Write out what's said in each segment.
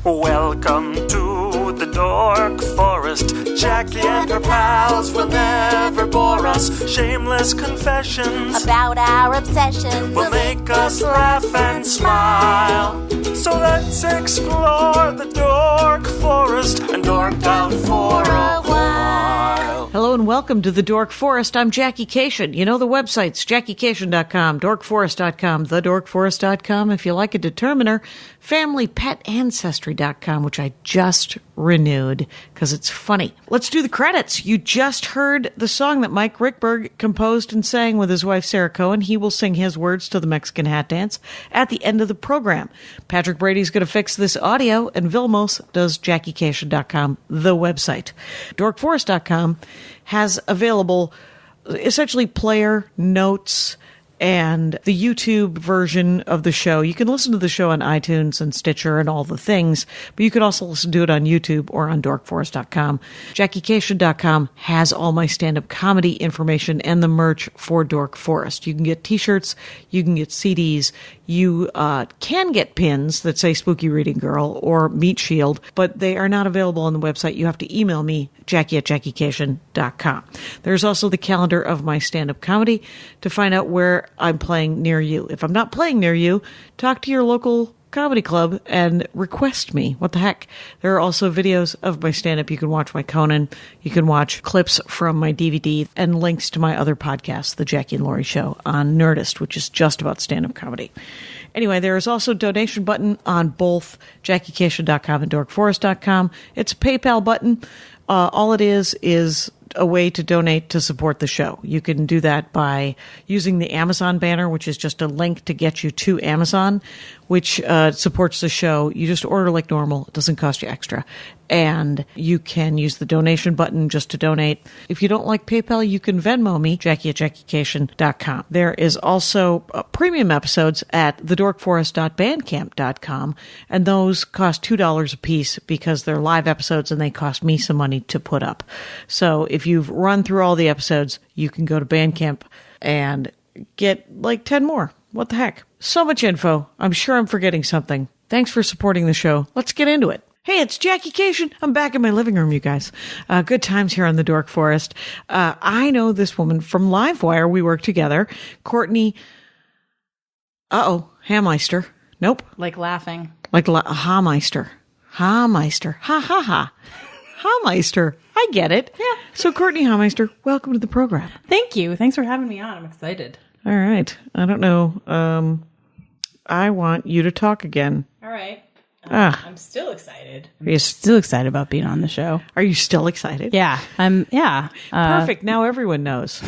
Welcome to the Dork Forest. Jackie and her pals will never bore us. Shameless confessions about our obsession will make us laugh and smile. So let's explore the Dork Forest and dork out for a while. Hello and welcome to the Dork Forest. I'm Jackie Cation. You know the websites, JackieCation.com, DorkForest.com, TheDorkForest.com. If you like a determiner, FamilyPetAncestry.com, which I just renewed because it's funny. Let's do the credits. You just heard the song that Mike Rickberg composed and sang with his wife Sarah Cohen. He will sing his words to the Mexican Hat Dance at the end of the program. Patrick Brady's going to fix this audio, and Vilmos does JackieCation.com, the website. DorkForest.com has available essentially player notes and the YouTube version of the show. You can listen to the show on iTunes and Stitcher and all the things, but you can also listen to it on YouTube or on dorkforest.com. JackieCation.com has all my stand-up comedy information and the merch for Dork Forest. You can get t-shirts, you can get CDs, you can get pins that say Spooky Reading Girl or Meat Shield, but they are not available on the website. You have to email me, Jackie@JackieCation.com. There's also the calendar of my stand-up comedy to find out where I'm playing near you. If I'm not playing near you, talk to your local comedy club and request me. What the heck? There are also videos of my stand-up. You can watch my Conan. You can watch clips from my DVD and links to my other podcasts, The Jackie and Laurie Show on Nerdist, which is just about stand-up comedy. Anyway, there is also a donation button on both JackieCation.com and DorkForest.com. It's a PayPal button. All it is a way to donate to support the show. You can do that by using the Amazon banner, which is just a link to get you to Amazon, which supports the show. You just order like normal. It doesn't cost you extra. And you can use the donation button just to donate. If you don't like PayPal, you can Venmo me, Jackie@JackieCation.com. There is also premium episodes at thedorkforest.bandcamp.com, and those cost $2 a piece because they're live episodes and they cost me some money to put up. So if you've run through all the episodes, you can go to Bandcamp and get like 10 more. What the heck? So much info. I'm sure I'm forgetting something. Thanks for supporting the show. Let's get into it. Hey, it's Jackie Cation. I'm back in my living room, you guys. Good times here on the Dork Forest. I know this woman from Livewire. We work together. Courtney, Hameister. Nope. Like laughing. Like Hameister. Hameister. Ha ha ha. Hameister. I get it. Yeah. So Courtney Hameister, welcome to the program. Thank you. Thanks for having me on. I'm excited. All right. I don't know. I want you to talk again. All right. I'm still excited. Are you still excited about being on the show? Are you still excited? Yeah. Perfect. Now everyone knows.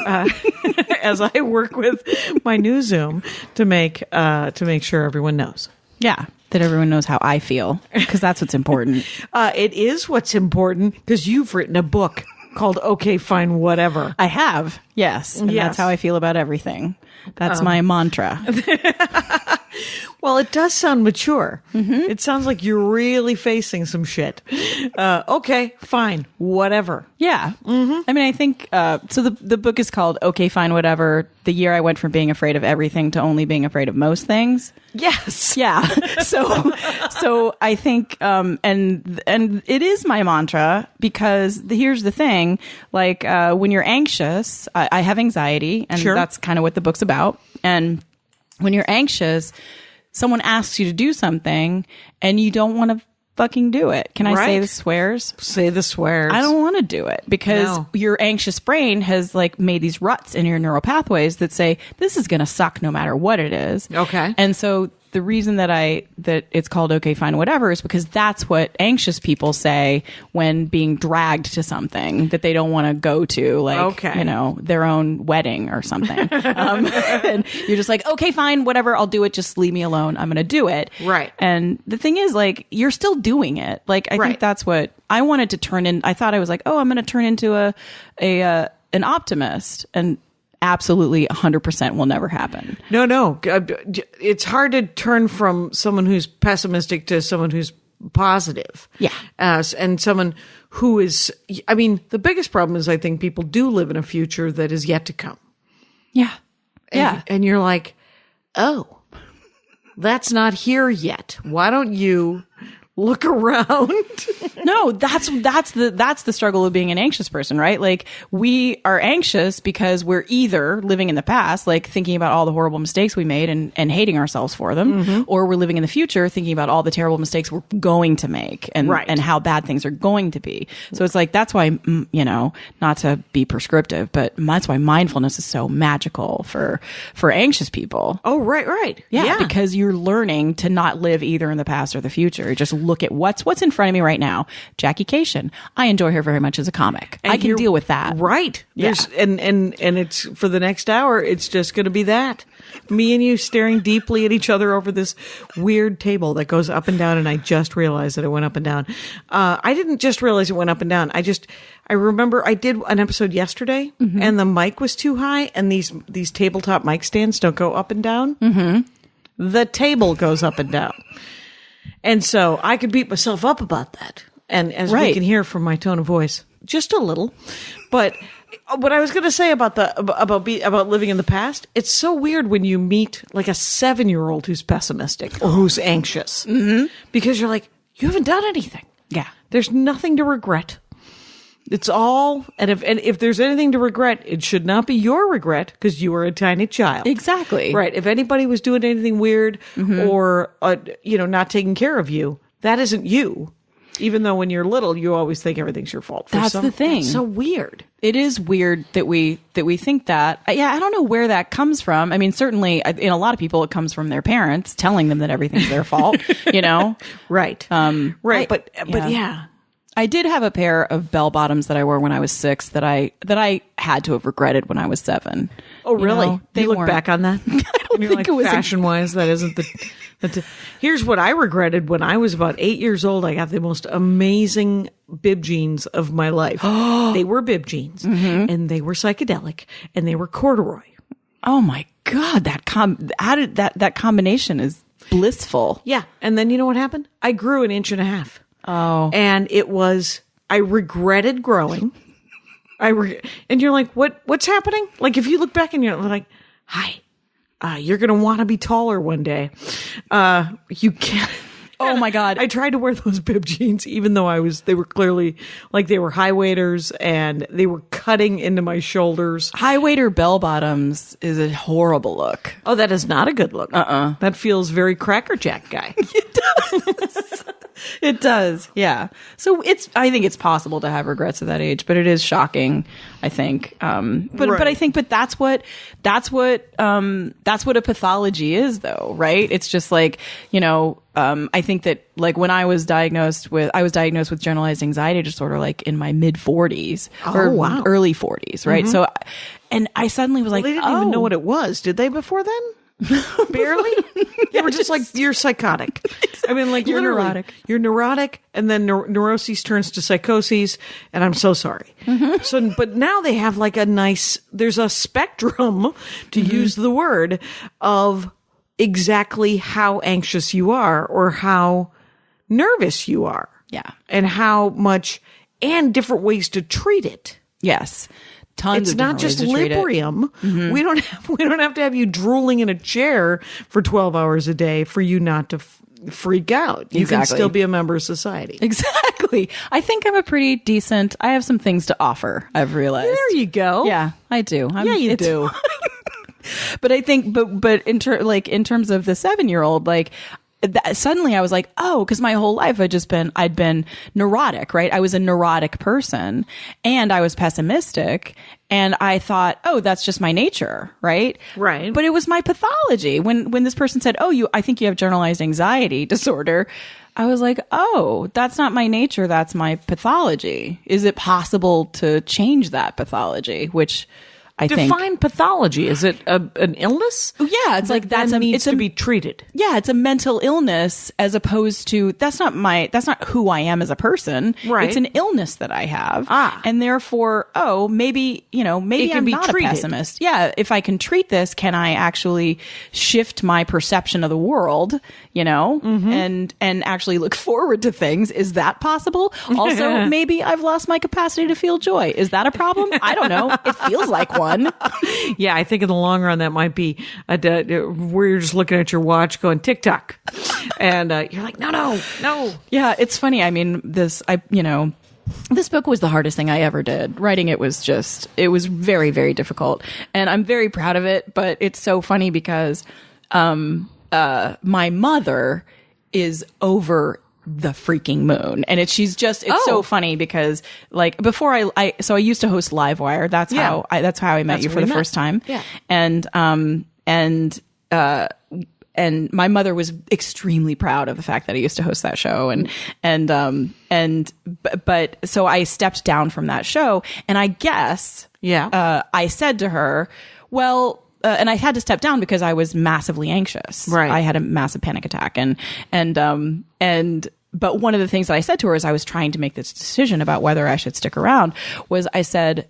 As I work with my new Zoom to make sure everyone knows. Yeah. That everyone knows how I feel, because that's what's important. It is what's important, because you've written a book called Okay, Fine, Whatever. I have. Yes. And that's how I feel about everything. That's my mantra. Well, it does sound mature. Mm-hmm. It sounds like you're really facing some shit. Okay, fine, whatever. Yeah. Mm-hmm. I mean, I think, so the book is called Okay, Fine, Whatever. The year I went from being afraid of everything to only being afraid of most things. Yes. Yeah. So I think, and it is my mantra, because here's the thing, like, when you're anxious, I have anxiety, and that's kind of what the book's about. And when you're anxious, someone asks you to do something and you don't want to fucking do it. Can I say the swears? Say the swears. I don't want to do it because your anxious brain has like made these ruts in your neural pathways that say this is going to suck no matter what it is. Okay. And so the reason that it's called Okay, Fine, Whatever is because that's what anxious people say when being dragged to something that they don't want to go to, like, their own wedding or something. And you're just like, okay, fine, whatever, I'll do it. Just leave me alone. I'm going to do it. Right. And the thing is, like, you're still doing it. Like, I think that's what I wanted to turn in. I thought I was like, I'm going to turn into an optimist, and absolutely 100% will never happen. No. It's hard to turn from someone who's pessimistic to someone who's positive. Yeah. And someone who is, I mean, the biggest problem is I think people do live in a future that is yet to come. Yeah. And you're like, oh, that's not here yet. Why don't you look around. No, that's the struggle of being an anxious person, right? Like, we are anxious because we're either living in the past, like thinking about all the horrible mistakes we made and hating ourselves for them, or we're living in the future thinking about all the terrible mistakes we're going to make and how bad things are going to be. So it's like, that's why, not to be prescriptive, but that's why mindfulness is so magical for anxious people. Oh, right. Yeah, because you're learning to not live either in the past or the future. Just look at what's in front of me right now. Jackie Cation. I enjoy her very much as a comic. I can deal with that. Right. Yeah. And it's for the next hour, it's just going to be that. Me and you staring deeply at each other over this weird table that goes up and down, and I just realized that it went up and down. I didn't just realize it went up and down. I remember I did an episode yesterday, and the mic was too high, and these tabletop mic stands don't go up and down. The table goes up and down. And so I could beat myself up about that. And as we can hear from my tone of voice, just a little. But what I was going to say about living in the past, it's so weird when you meet like a 7-year-old who's pessimistic or who's anxious, because you're like, you haven't done anything. Yeah, there's nothing to regret. It's all, and if there's anything to regret, it should not be your regret because you were a tiny child. Exactly. Right. If anybody was doing anything weird or not taking care of you, that isn't you. Even though when you're little, you always think everything's your fault. That's the thing. That's so weird. It is weird that we think that. Yeah, I don't know where that comes from. I mean, certainly in a lot of people, it comes from their parents telling them that everything's their fault. Right. Right. But yeah. I did have a pair of bell bottoms that I wore when I was 6 that I had to have regretted when I was 7. Oh, really? You look back on that? I don't think it was fashion-wise. That isn't Here's what I regretted when I was about 8 years old. I got the most amazing bib jeans of my life. They were bib jeans, and they were psychedelic, and they were corduroy. Oh my God! That combination is blissful. Yeah, and then you know what happened? I grew an inch and a half. Oh. And I regretted growing. And you're like, what's happening? Like, if you look back and you're like, hi, you're going to want to be taller one day. You can't. Oh my God. I tried to wear those bib jeans, even though they were clearly like they were high waiters and they were cutting into my shoulders. High waiter bell bottoms is a horrible look. Oh, that is not a good look. That feels very Cracker Jack guy. It does. It does. Yeah. So I think it's possible to have regrets at that age, but it is shocking, I think. But that's what a pathology is, though, right? It's just like, I think that like when I was diagnosed with generalized anxiety disorder, like in my mid 40s or early 40s. Right. So, and I suddenly was like, they didn't even know what it was. Did they before then? Barely. They were just like, you're psychotic. I mean, like, you're neurotic. You're neurotic, and then neuroses turns to psychoses, and I'm so sorry. So, but now they have like there's a spectrum, to use the word, of exactly how anxious you are or how nervous you are. Yeah. And how much, and different ways to treat it. Yes. It's not just Librium. We don't have to have you drooling in a chair for 12 hours a day for you not to freak out. You can still be a member of society. Exactly. I think I'm a pretty decent. I have some things to offer, I've realized. There you go. Yeah, I do. You do. But I think, but in terms of the 7-year-old, like, suddenly I was like, oh, because my whole life I'd been neurotic, right? I was a neurotic person and I was pessimistic, and I thought, oh, that's just my nature, right? Right. But it was my pathology. When this person said, oh, I think you have generalized anxiety disorder, I was like, oh, that's not my nature. That's my pathology. Is it possible to change that pathology? Which I think. Define pathology. Is it an illness? Yeah, it's like that needs to be treated. Yeah, it's a mental illness as opposed to that's not who I am as a person. Right. It's an illness that I have. And therefore, maybe I'm not a pessimist. Yeah, if I can treat this, can I actually shift my perception of the world, and actually look forward to things? Is that possible? Also, maybe I've lost my capacity to feel joy. Is that a problem? I don't know. It feels like one. one. Yeah, I think in the long run that might be where you're just looking at your watch going TikTok, and you're like, no. Yeah, it's funny. I mean, this book was the hardest thing I ever did. Writing it was very, very difficult, and I'm very proud of it. But it's so funny because my mother is over the freaking moon, and it's so funny because like before I used to host Livewire. That's how I met you for the first time. Yeah. And my mother was extremely proud of the fact that I used to host that show, but so I stepped down from that show, and I guess I said to her, well. And I had to step down because I was massively anxious. Right. I had a massive panic attack. But one of the things that I said to her as I was trying to make this decision about whether I should stick around was I said,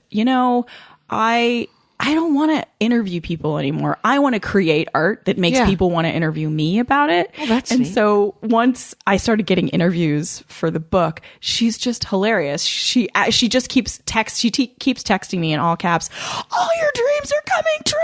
I don't want to interview people anymore. I want to create art that makes people want to interview me about it. Well, that's and neat. So once I started getting interviews for the book, she's just hilarious. She just keeps keeps texting me in all caps. All your dreams are coming true.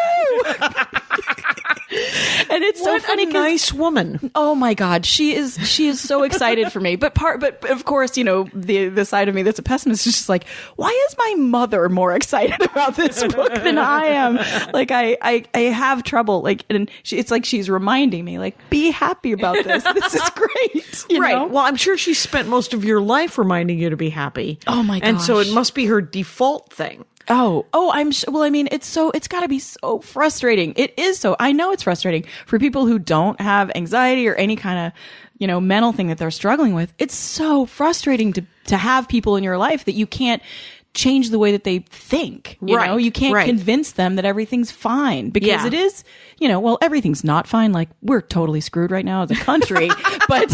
And it's so funny. What a nice woman. Oh my God, she is so excited for me. But of course, the side of me that's a pessimist is just like, why is my mother more excited about this book than I am? Like I have trouble. Like, and it's like she's reminding me, like, be happy about this. This is great. You know? Well, I'm sure she spent most of your life reminding you to be happy. Oh my gosh. And so it must be her default thing. I'm sure. Well, I mean, it's got to be so frustrating. It is so. I know it's frustrating for people who don't have anxiety or any kind of, mental thing that they're struggling with. It's so frustrating to have people in your life that you can't change the way that they think. You can't convince them that everything's fine because it is, well, everything's not fine. Like, we're totally screwed right now as a country, but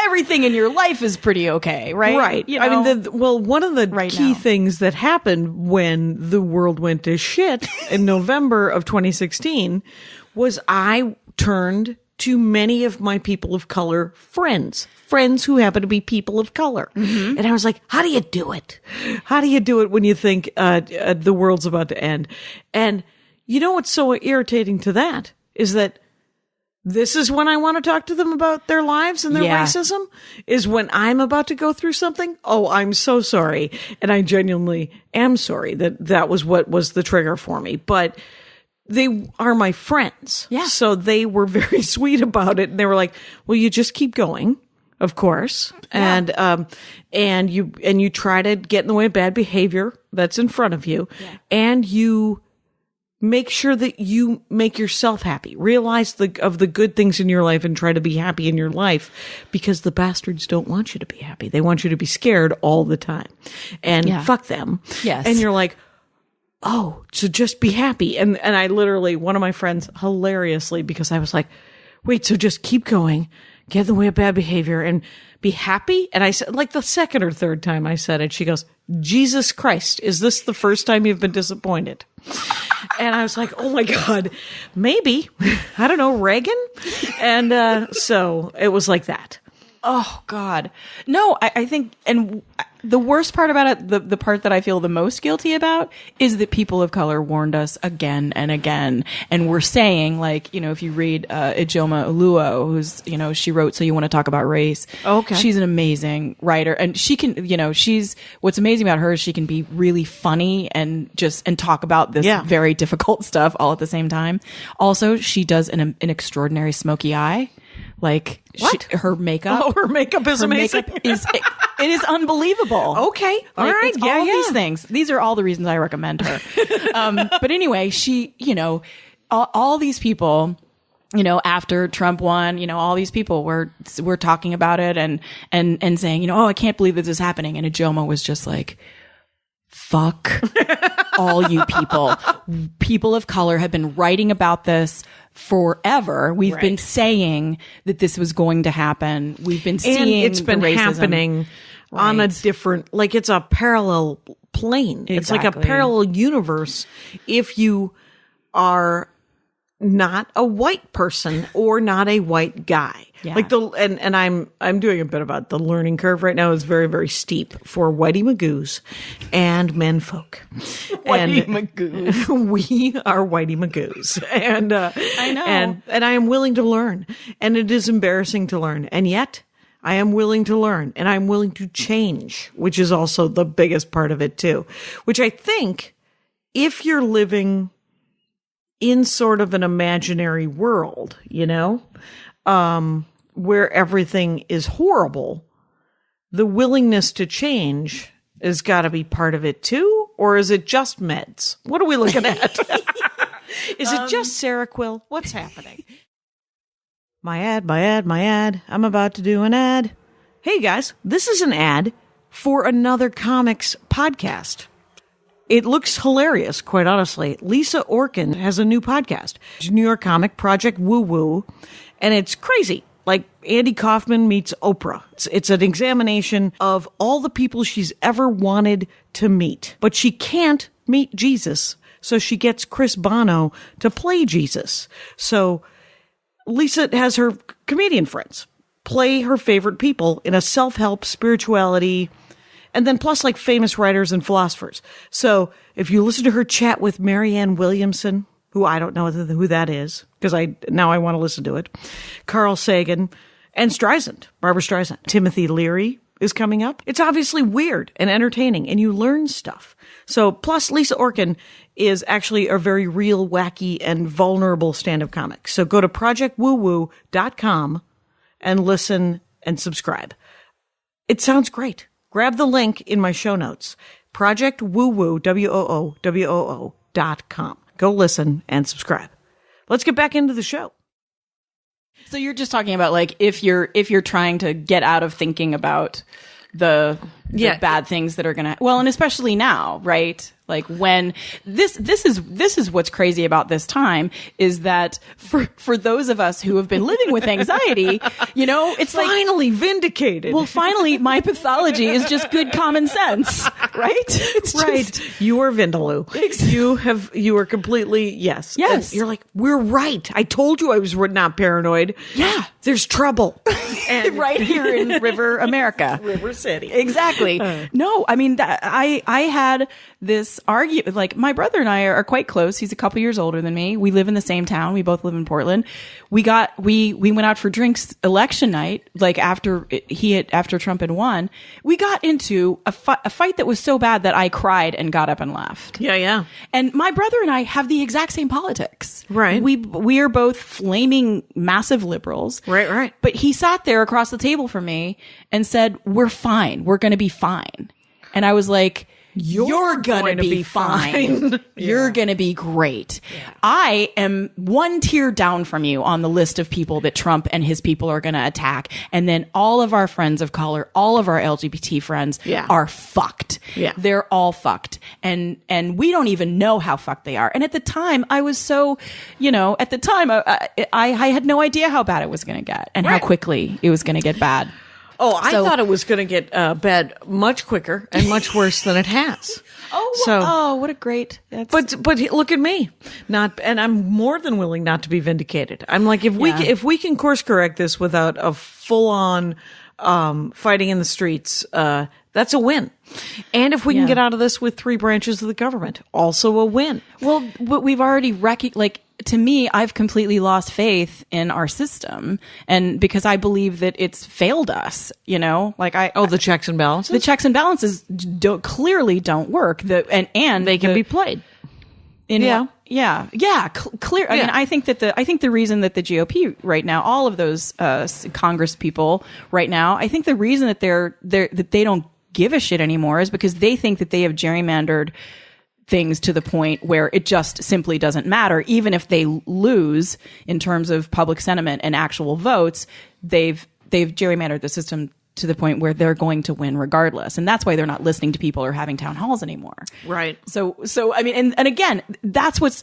everything in your life is pretty okay, right? Right. I mean, one of the key things that happened when the world went to shit in November of 2016 was I turned to many of my people of color friends who happen to be people of color. Mm-hmm. And I was like, how do you do it? How do you do it when you think the world's about to end? And what's so irritating to that is that this is when I want to talk to them about their lives and their racism, is when I'm about to go through something. Oh, I'm so sorry. And I genuinely am sorry that was what was the trigger for me. But they are my friends. Yeah. So they were very sweet about it. And they were like, well, you just keep going, of course. Yeah. And you try to get in the way of bad behavior that's in front of you. Yeah. And you make sure that you make yourself happy. Realize of the good things in your life and try to be happy in your life, because the bastards don't want you to be happy. They want you to be scared all the time. And fuck them. Yes. And you're like, oh, so just be happy. And I literally, one of my friends, hilariously, because I was like, wait, so just keep going, get in the way of bad behavior and be happy? And I said, like the second or third time I said it, she goes, Jesus Christ, is this the first time you've been disappointed? And I was like, oh my God, maybe. I don't know, Reagan? And so it was like that. Oh God. No, I think, and the worst part about it, the part that I feel the most guilty about is that people of color warned us again and again. And we're saying, like, if you read Ijoma Oluo, who's, she wrote So You Want to Talk About Race. Okay. She's an amazing writer. And she can, what's amazing about her is she can be really funny and talk about this very difficult stuff all at the same time. Also, she does an extraordinary smoky eye. Like, her makeup. Oh, her makeup is amazing. It is unbelievable. Okay. All right. It's all these things. These are all the reasons I recommend her. But anyway, she, all these people, after Trump won, all these people were talking about it and saying, oh, I can't believe this is happening. And Ijoma was just like, fuck all you people. People of color have been writing about this forever. We've been saying that this was going to happen. We've been seeing, and it's been happening on a different, like, it's a parallel plane. Exactly. It's like a parallel universe. If you are not a white person or not a white guy. Yeah. Like and I'm doing a bit about the learning curve right now is very, very steep for whitey magoos and menfolk. Whitey magoos. We are whitey magoos. And I know. And I am willing to learn. And it is embarrassing to learn. And yet I am willing to learn and I'm willing to change, which is also the biggest part of it too, which I think if you're living in sort of an imaginary world, where everything is horrible, the willingness to change has got to be part of it too? Or is it just meds? What are we looking at? Is it just Seroquel? What's happening? My ad. I'm about to do an ad. Hey guys, this is an ad for another comics podcast. It looks hilarious, quite honestly. Lisa Orkin has a new podcast, New York comic, Project Woo Woo, and it's crazy. Like Andy Kaufman meets Oprah. It's an examination of all the people she's ever wanted to meet, but she can't meet Jesus, so she gets Chris Bono to play Jesus. So Lisa has her comedian friends play her favorite people in a self-help spirituality, and then plus like famous writers and philosophers. So if you listen to her chat with Marianne Williamson, who I don't know who that is, because I want to listen to it, Carl Sagan, and Barbara Streisand. Timothy Leary is coming up. It's obviously weird and entertaining, and you learn stuff. So plus Lisa Orkin is actually a very real, wacky, and vulnerable stand-up comic. So go to projectwoowoo.com and listen and subscribe. It sounds great. Grab the link in my show notes. ProjectWooWoo, WOOWOO.com. Go listen and subscribe. Let's get back into the show. So you're just talking about like if you're trying to get out of thinking about the bad things that are gonna and especially now, right? Like when this is what's crazy about this time is that for those of us who have been living with anxiety, it's finally vindicated. Well, finally, my pathology is just good common sense, right? It's right. Just, you are Vindaloo. You are completely yes. Yes. And you're like, we're right. I told you I was not paranoid. Yeah. There's trouble. And right here in River America. River City. Exactly. No, I mean, I had this argument, like my brother and I are quite close. He's a couple years older than me. We live in the same town. We both live in Portland. We went out for drinks election night, like after Trump had won. We got into a fight that was so bad that I cried and got up and left. Yeah. And my brother and I have the exact same politics. Right. We are both flaming massive liberals. Right. But he sat there across the table from me and said, "We're fine. We're going to be fine." And I was like, You're going to be fine. You're going to be great. Yeah. I am one tier down from you on the list of people that Trump and his people are going to attack. And then all of our friends of color, all of our LGBT friends are fucked. Yeah. They're all fucked. And we don't even know how fucked they are. And at the time, I was so, I had no idea how bad it was going to get and how quickly it was going to get bad. Oh, I thought it was going to get bad much quicker and much worse than it has. What a great! But look at me, and I'm more than willing not to be vindicated. I'm like, if we can course correct this without a full on fighting in the streets, that's a win. And if we can get out of this with 3 branches of the government, also a win. Well, but we've already to me, I've completely lost faith in our system, and because I believe that it's failed us, the checks and balances. The checks and balances clearly don't work. And they can be played. Clear. I mean, I think the reason that the GOP right now, all of those Congress people right now, I think the reason that they don't give a shit anymore is because they think that they have gerrymandered things to the point where it just simply doesn't matter. Even if they lose in terms of public sentiment and actual votes, they've gerrymandered the system to the point where they're going to win regardless. And that's why they're not listening to people or having town halls anymore. Right. So I mean, and again, that's what's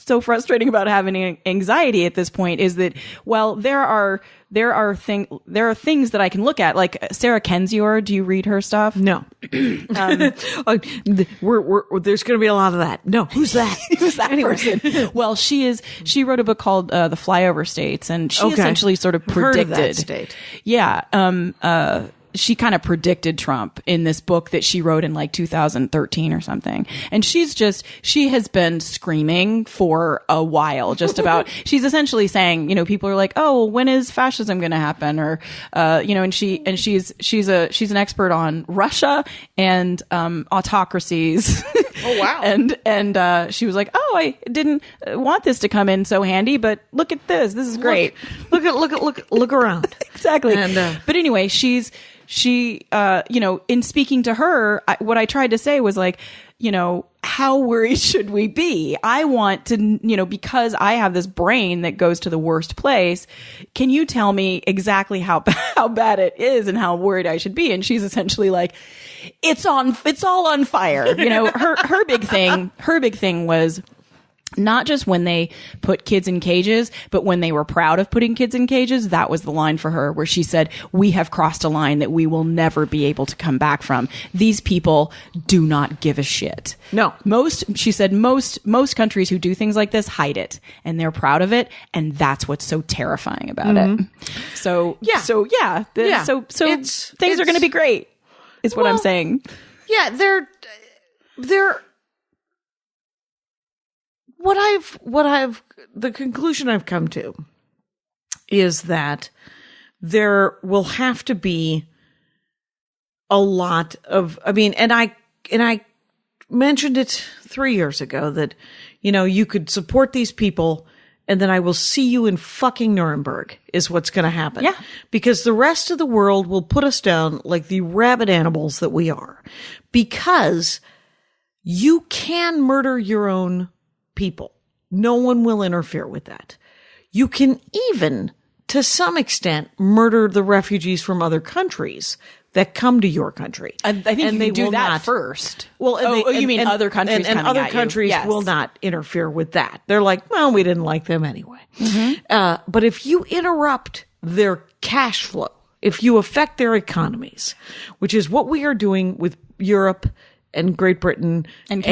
so frustrating about having anxiety at this point is that, well, there are there are things that I can look at, like Sarah Kendzior. Do you read her stuff? No. There's going to be a lot of that. No. Who's that? Who's that person? Well, she wrote a book called The Flyover States, and she essentially sort of predicted. Heard of that state. Yeah. She kind of predicted Trump in this book that she wrote in like 2013 or something. And she has been screaming for a while just about, she's essentially saying, you know, people are like, oh, when is fascism going to happen? Or, you know, and she's an expert on Russia and, autocracies. Oh, wow. and she was like, oh, I didn't want this to come in so handy, but look at this. This is great. Look around. Exactly. And, but anyway, she, you know, in speaking to her, what I tried to say was like, you know, how worried should we be? I want to, you know, because I have this brain that goes to the worst place. Can you tell me exactly how bad it is and how worried I should be? And she's essentially like, it's all on fire. You know, her big thing was not just when they put kids in cages, but when they were proud of putting kids in cages. That was the line for her where she said, we have crossed a line that we will never be able to come back from. These people do not give a shit. No. She said most countries who do things like this hide it, and they're proud of it. And that's what's so terrifying about it. So things are going to be great is what I'm saying. Yeah. The conclusion I've come to is that there will have to be a lot of, I mean, and I mentioned it 3 years ago that, you know, you could support these people and then I will see you in fucking Nuremberg is what's going to happen. Yeah. Because the rest of the world will put us down like the rabid animals that we are. Because you can murder your own people. No one will interfere with that. You can even, to some extent, murder the refugees from other countries that come to your country. I think you can do that first. Well, other countries and other countries Yes. will not interfere with that. They're like, well, we didn't like them anyway. But if you interrupt their cash flow, if you affect their economies, which is what we are doing with Europe and Great Britain and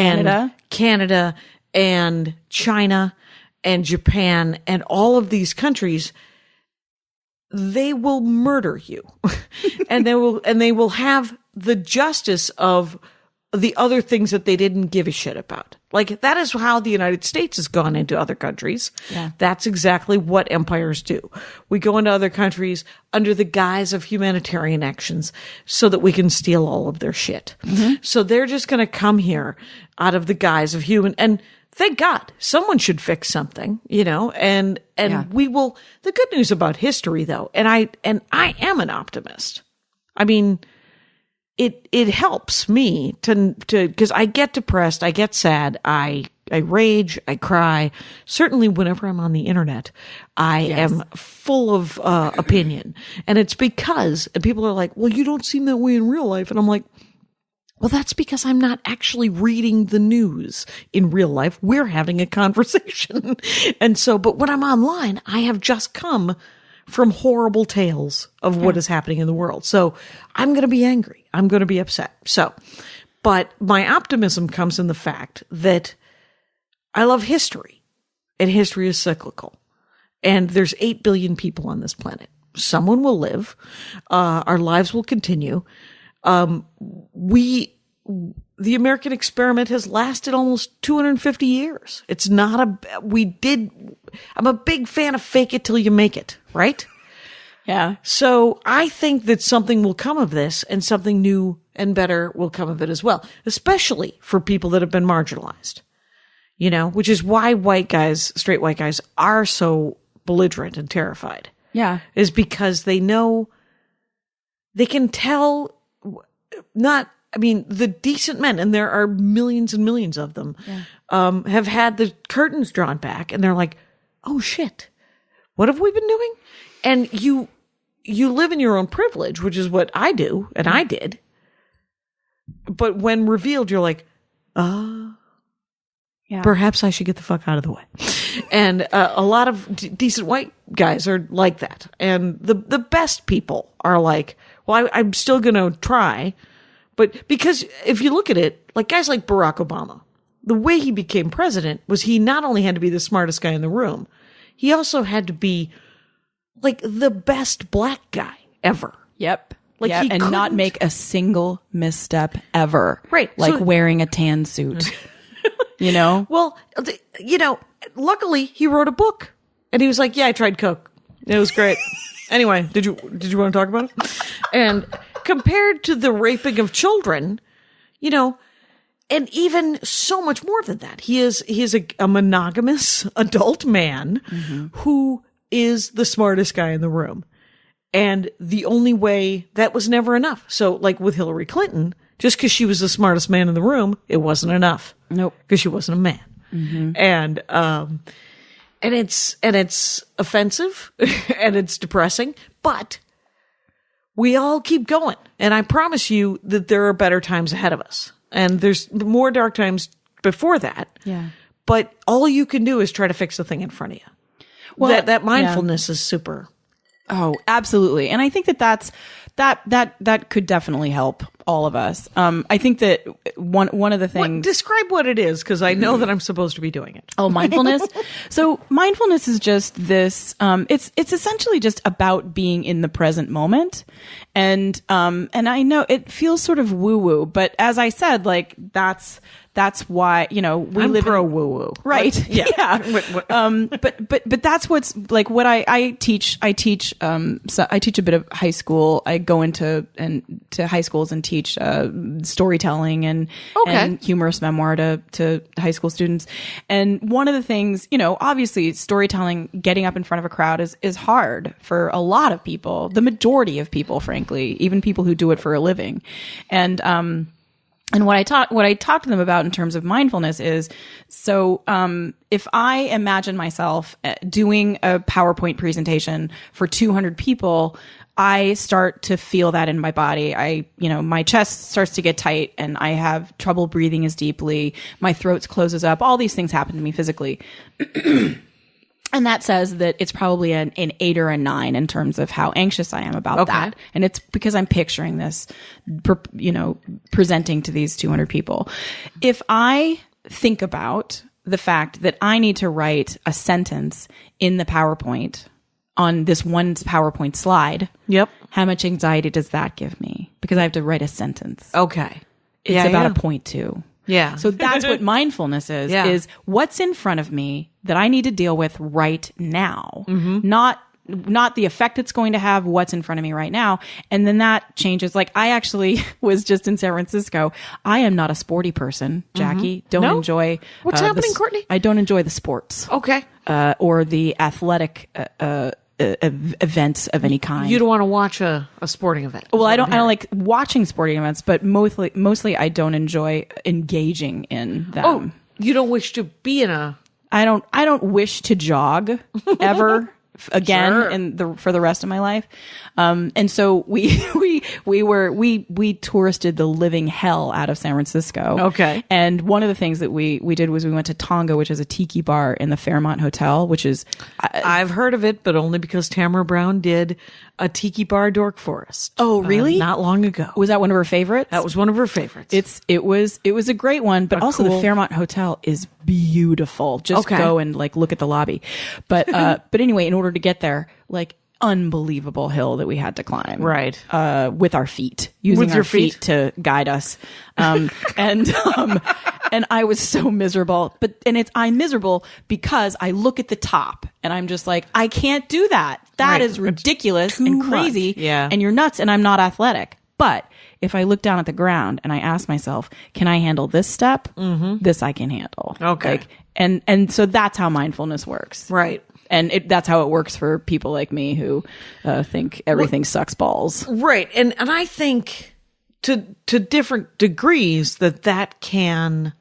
Canada and China and Japan and all of these countries, they will murder you. and they will have the justice of the other things that they didn't give a shit about. Like, that is how the United States has gone into other countries. Yeah. That's exactly what empires do. We go into other countries under the guise of humanitarian actions so that we can steal all of their shit. So they're just going to come here out of the guise of human, and thank God someone should fix something, you know, and we will. The good news about history, though, and I am an optimist. I mean, it helps me to, because I get depressed, I get sad, I rage, I cry. Certainly whenever I'm on the internet, I am full of opinion. And it's because, and people are like, well, you don't seem that way in real life. And I'm like, well, that's because I'm not actually reading the news in real life. We're having a conversation. And so, but when I'm online, I have just come from horrible tales of what is happening in the world. So I'm going to be angry. I'm going to be upset. So, but my optimism comes in the fact that I love history, and history is cyclical. And there's 8 billion people on this planet. Someone will live. Our lives will continue. The American experiment has lasted almost 250 years. It's not I'm a big fan of fake it till you make it, right? Yeah. So I think that something will come of this, and something new and better will come of it as well, especially for people that have been marginalized, you know, which is why straight white guys are so belligerent and terrified. Yeah. Is because they know they can tell the decent men, and there are millions and millions of them, have had the curtains drawn back, and they're like, oh shit, what have we been doing? And you live in your own privilege, which is what I do, and I did. But when revealed, you're like, perhaps I should get the fuck out of the way. And a lot of decent white guys are like that. And the best people are like, well, I'm still going to try. But because if you look at it, like guys like Barack Obama, the way he became president was he not only had to be the smartest guy in the room, he also had to be like the best black guy ever. Yep. Like yep. And not make a single misstep ever. Right. Like So, wearing a tan suit. You know? well, luckily he wrote a book and he was like, yeah, I tried Coke. It was great. Anyway, did you want to talk about it? And compared to the raping of children, and even so much more than that, he is a monogamous adult man who is the smartest guy in the room. And the only way that was never enough. So like with Hillary Clinton, just because she was the smartest man in the room, it wasn't enough. Nope. Because she wasn't a man. And it's offensive and it's depressing, but we all keep going. And I promise you that there are better times ahead of us. And there's more dark times before that. Yeah. But all you can do is try to fix the thing in front of you. Well, that mindfulness is super. Oh, absolutely. And I think that could definitely help all of us. I think that one of the things. Describe what it is, because I know that I'm supposed to be doing it. Oh, mindfulness. So mindfulness is just this. It's essentially just about being in the present moment, and I know it feels sort of woo woo, but as I said, like that's why we I'm live pro woo woo, right? Yeah. Yeah. But that's what's like what I teach. I teach a bit of high school. I go into high schools and teach storytelling and humorous memoir to high school students. And one of the things, obviously storytelling, getting up in front of a crowd is hard for a lot of people, the majority of people, frankly, even people who do it for a living. And what I talk to them about in terms of mindfulness is, so if I imagine myself doing a PowerPoint presentation for 200 people, I start to feel that in my body. My chest starts to get tight and I have trouble breathing as deeply. My throat closes up. All these things happen to me physically. And that says that it's probably an 8 or a 9 in terms of how anxious I am about that. And it's because I'm picturing this, presenting to these 200 people. If I think about the fact that I need to write a sentence in the PowerPoint on this one PowerPoint slide. Yep. How much anxiety does that give me? Because I have to write a sentence. Okay. It's about a 0.2. Yeah. So that's what mindfulness is what's in front of me that I need to deal with right now. Not the effect it's going to have, what's in front of me right now. And then that changes. Like I actually was just in San Francisco. I am not a sporty person, Jackie. Don't enjoy. What's happening, Courtney? I don't enjoy the sports. Okay. Or the athletic, events of any kind. You don't want to watch a sporting event. Well, I don't like watching sporting events, but mostly I don't enjoy engaging in them. Oh, you don't wish to be in a. I don't wish to jog ever again for the rest of my life. And so we touristed the living hell out of San Francisco. Okay. And one of the things that we did was we went to Tonga, which is a tiki bar in the Fairmont Hotel, which is I've heard of it, but only because Tamara Brown did a tiki bar Dork Forest. Oh, really? Not long ago. Was that one of her favorites? That was one of her favorites. It was a great one, but also the Fairmont Hotel is beautiful. Just go and look at the lobby. But anyway, in order to get there, unbelievable hill that we had to climb. Right. With our feet, using our feet to guide us. And I was so miserable, I'm miserable because I look at the top and I'm just like, I can't do that. That is ridiculous and crazy. Much. Yeah. And you're nuts and I'm not athletic. But if I look down at the ground and I ask myself, can I handle this step? This I can handle. Okay. And so that's how mindfulness works. Right. And that's how it works for people like me who think everything sucks balls. Right. And I think to different degrees that can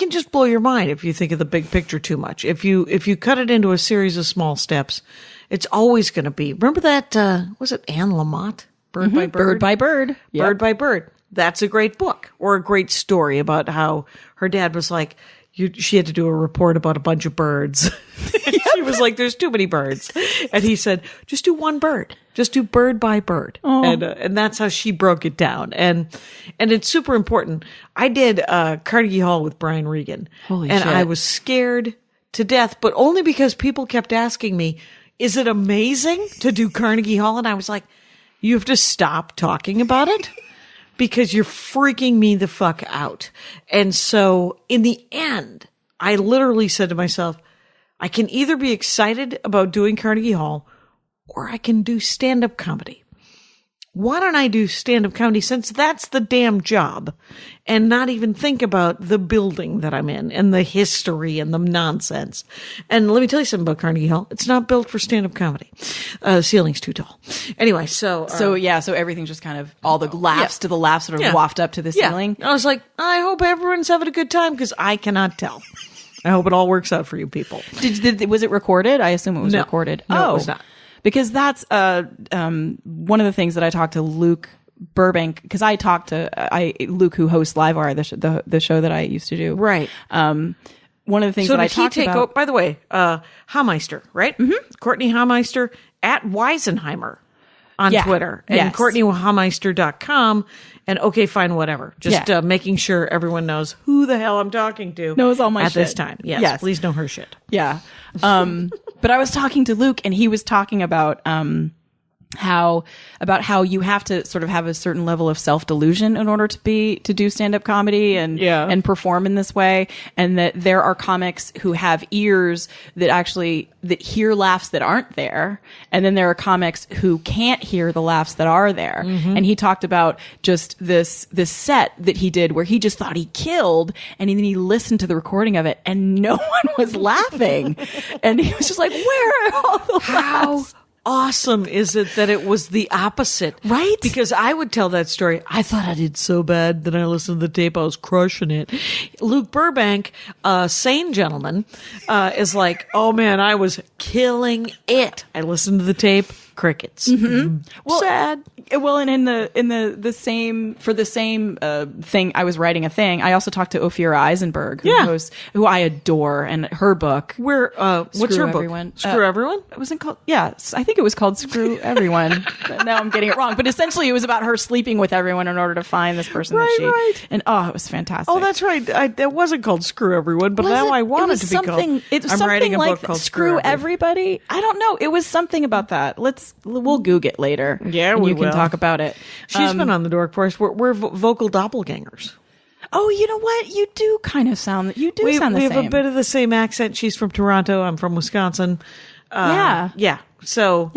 just blow your mind if you think of the big picture too much. If you cut it into a series of small steps, it's always going to be. Remember that, was it Anne Lamott? Bird by Bird? Bird by Bird. Yep. Bird by Bird. That's a great book or a great story about how her dad was like, she had to do a report about a bunch of birds. She was like, there's too many birds. And he said, just do one bird. Just do bird by bird. Oh. And that's how she broke it down. And it's super important. I did Carnegie Hall with Brian Regan. Holy and shit. I was scared to death, but only because people kept asking me, is it amazing to do Carnegie Hall? And I was like, you have to stop talking about it. Because you're freaking me the fuck out. And so in the end, I literally said to myself, I can either be excited about doing Carnegie Hall or I can do stand-up comedy. Why don't I do stand-up comedy since that's the damn job and not even think about the building that I'm in and the history and the nonsense. And let me tell you something about Carnegie Hall. It's not built for stand-up comedy. The ceiling's too tall. Anyway, so everything's just kind of all the laughs to the laughs sort of waft up to the ceiling. I was like, I hope everyone's having a good time because I cannot tell. I hope it all works out for you people. Was it recorded? I assume it was recorded. No, it was not. Because that's one of the things that I talked to Luke Burbank, because I talked to Luke, who hosts Live Wire, the show that I used to do. Right. One of the things that I talked about. By the way, Hameister, right? Mm-hmm. Courtney Hameister at Weisenheimer on Twitter and CourtneyHameister.com and okay, fine, whatever. Just making sure everyone knows who the hell I'm talking to. Knows all my at shit. This time. Yes, please know her shit. Yeah. But I was talking to Luke and he was talking about how you have to sort of have a certain level of self-delusion in order to do stand-up comedy and perform in this way, and that there are comics who have ears that hear laughs that aren't there, and then there are comics who can't hear the laughs that are there. Mm-hmm. And he talked about just this set that he did where he just thought he killed, and then he listened to the recording of it and no one was laughing. And he was just like, where are all the laughs? Awesome is it that it was the opposite, right? Because I would tell that story. I thought I did so bad that I listened to the tape. I was crushing it. Luke Burbank, sane gentleman, is like, oh man, I was killing it. I listened to the tape. Crickets. Mm-hmm. Well, sad. Well, and in the same thing, I was writing a thing. I also talked to Ophira Eisenberg, who I adore, and her book. What's her Everyone. book? Screw Everyone. It wasn't called. Yeah, I think it was called Screw Everyone. Now I'm getting it wrong, but essentially it was about her sleeping with everyone in order to find this person Right. And it was fantastic. Oh, that's right. It wasn't called Screw Everyone, but now I want it to be called. I'm writing a book called Screw Everybody. I don't know. It was something about that. We'll Google it later. Yeah, and we you can will. talk about it. She's been on the Dork Force. We're vocal doppelgangers. Oh, you know what? You do kind of sound. You do sound the same. We have a bit of the same accent. She's from Toronto. I'm from Wisconsin. Yeah. So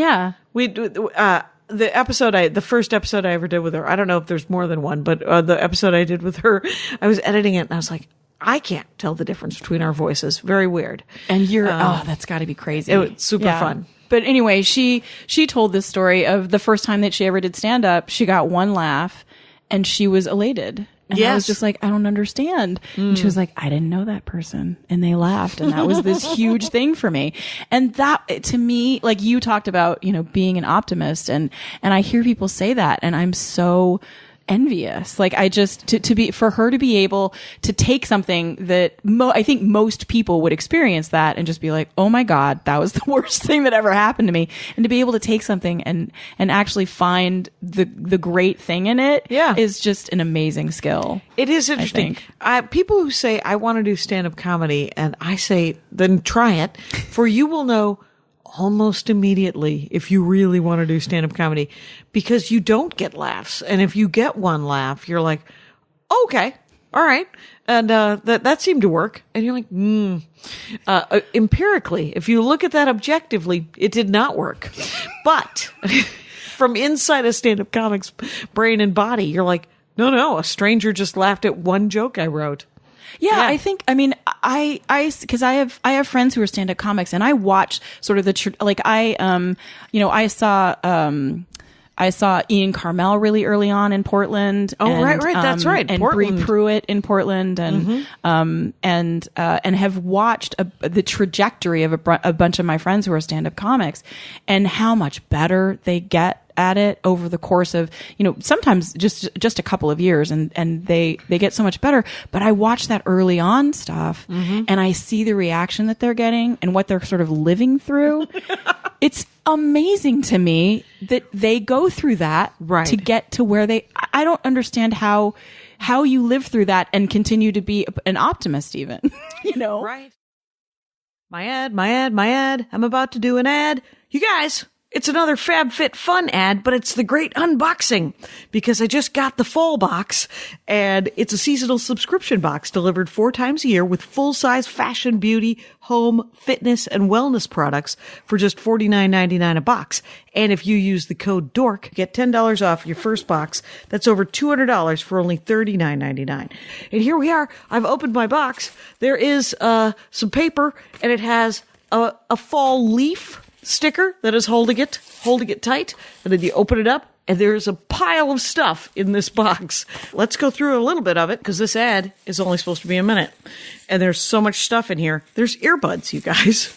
we do. The first episode I ever did with her. I don't know if there's more than one, but the episode I did with her, I was editing it and I was like, I can't tell the difference between our voices. Very weird. And you're that's got to be crazy. It's super fun. But anyway, she told this story of the first time that she ever did stand up. She got one laugh and she was elated. And I was just like, I don't understand. And she was like, I didn't know that person. And they laughed. And that was this huge thing for me. And that, to me, like you talked about, being an optimist. And I hear people say that. And I'm so envious. Like I just, for her to be able to take something that I think most people would experience that and just be like, oh my God, that was the worst thing that ever happened to me. And to be able to take something and actually find the great thing in it is just an amazing skill. It is interesting. People who say, I want to do stand-up comedy, and I say, then try it, for you will know almost immediately if you really want to do stand-up comedy, because you don't get laughs. And if you get one laugh, you're like, okay, all right. And that seemed to work. And you're like, empirically, if you look at that objectively, it did not work. But from inside a stand-up comic's brain and body, you're like, no, a stranger just laughed at one joke I wrote. Yeah, I think, because I have friends who are stand-up comics, and I watch sort of I saw Ian Carmel really early on in Portland. Oh, right, that's right. And Portland. Bree Pruitt in Portland, and have watched the trajectory of a bunch of my friends who are stand-up comics, and how much better they get at it over the course of, sometimes just a couple of years, and they get so much better. But I watch that early on stuff, and I see the reaction that they're getting and what they're sort of living through. It's amazing to me that they go through that to get to where I don't understand how you live through that and continue to be an optimist even, Right. My ad. I'm about to do an ad. You guys, it's another FabFitFun ad, but it's the great unboxing because I just got the fall box, and it's a seasonal subscription box delivered 4 times a year with full-size fashion, beauty, home, fitness, and wellness products for just $49.99 a box. And if you use the code DORK, you get $10 off your first box. That's over $200 for only $39.99. And here we are. I've opened my box. There is some paper, and it has a fall leaf sticker that is holding it tight, and then you open it up and there's a pile of stuff in this box. Let's go through a little bit of it because this ad is only supposed to be a minute, and there's so much stuff in here. There's earbuds, you guys.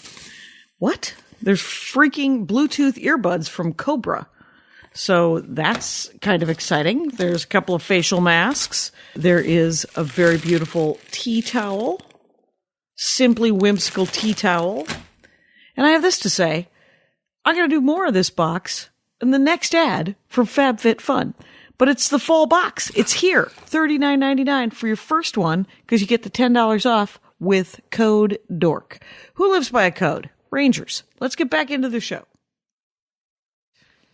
What? There's freaking Bluetooth earbuds from Cobra. So that's kind of exciting. There's a couple of facial masks. There is a very beautiful tea towel, simply whimsical tea towel. And I have this to say. I'm going to do more of this box in the next ad for FabFitFun. But it's the fall box. It's here. $39.99 for your first one because you get the $10 off with code DORK. Who lives by a code? Rangers. Let's get back into the show.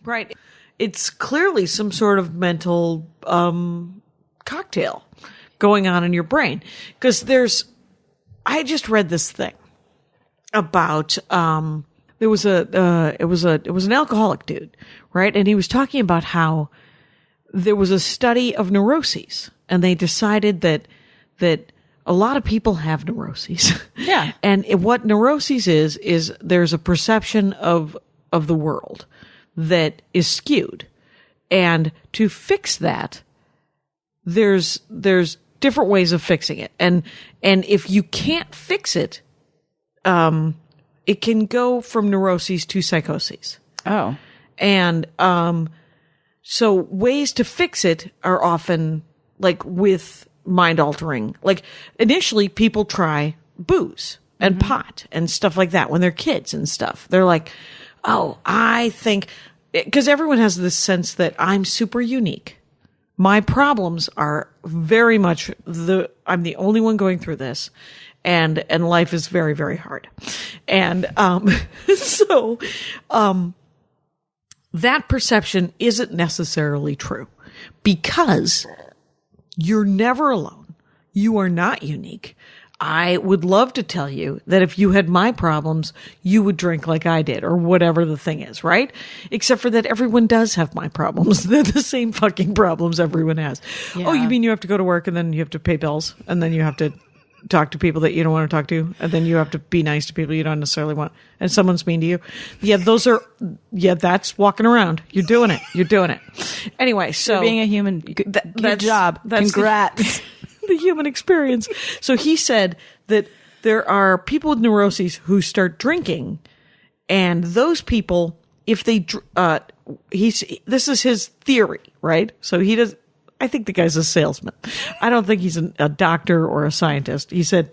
Right. It's clearly some sort of mental cocktail going on in your brain. Because I just read this thing about it was an alcoholic dude, right? And he was talking about how there was a study of neuroses, and they decided that a lot of people have neuroses. Yeah. And what neuroses is there's a perception of the world that is skewed. And to fix that, there's different ways of fixing it. And if you can't fix it, it can go from neuroses to psychoses. Oh. And so ways to fix it are often like with mind altering. Like initially people try booze and pot and stuff like that when they're kids and stuff. They're like, oh, I think, because everyone has this sense that I'm super unique. My problems are very much I'm the only one going through this. And life is very, very hard. And, so, that perception isn't necessarily true because you're never alone. You are not unique. I would love to tell you that if you had my problems, you would drink like I did or whatever the thing is, right? Except for that everyone does have my problems. They're the same fucking problems everyone has. Yeah. Oh, you mean you have to go to work and then you have to pay bills and then you have to talk to people that you don't want to talk to, and then you have to be nice to people you don't necessarily want, and someone's mean to you. Yeah, that's walking around. You're doing it. Anyway, so you're being a human. Good job. Congrats. The human experience. So he said that there are people with neuroses who start drinking, and those people, if they, this is his theory, right? So he does. I think the guy's a salesman. I don't think he's a doctor or a scientist. He said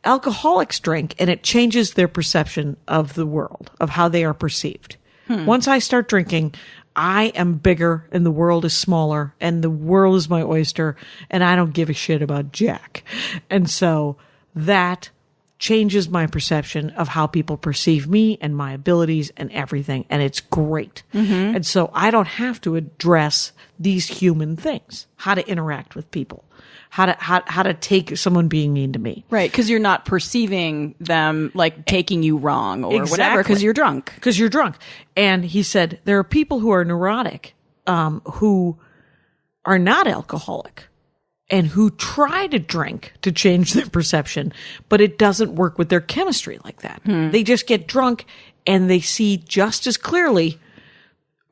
alcoholics drink and it changes their perception of the world, of how they are perceived. Once I start drinking, I am bigger and the world is smaller and the world is my oyster and I don't give a shit about Jack. And so that changes my perception of how people perceive me and my abilities and everything. And it's great. And so I don't have to address these human things, how to interact with people, how to take someone being mean to me. Right. Because you're not perceiving them like taking you wrong or whatever, because you're drunk. Because you're drunk. And he said there are people who are neurotic, who are not alcoholic and who try to drink to change their perception, but it doesn't work with their chemistry like that. They just get drunk and they see just as clearly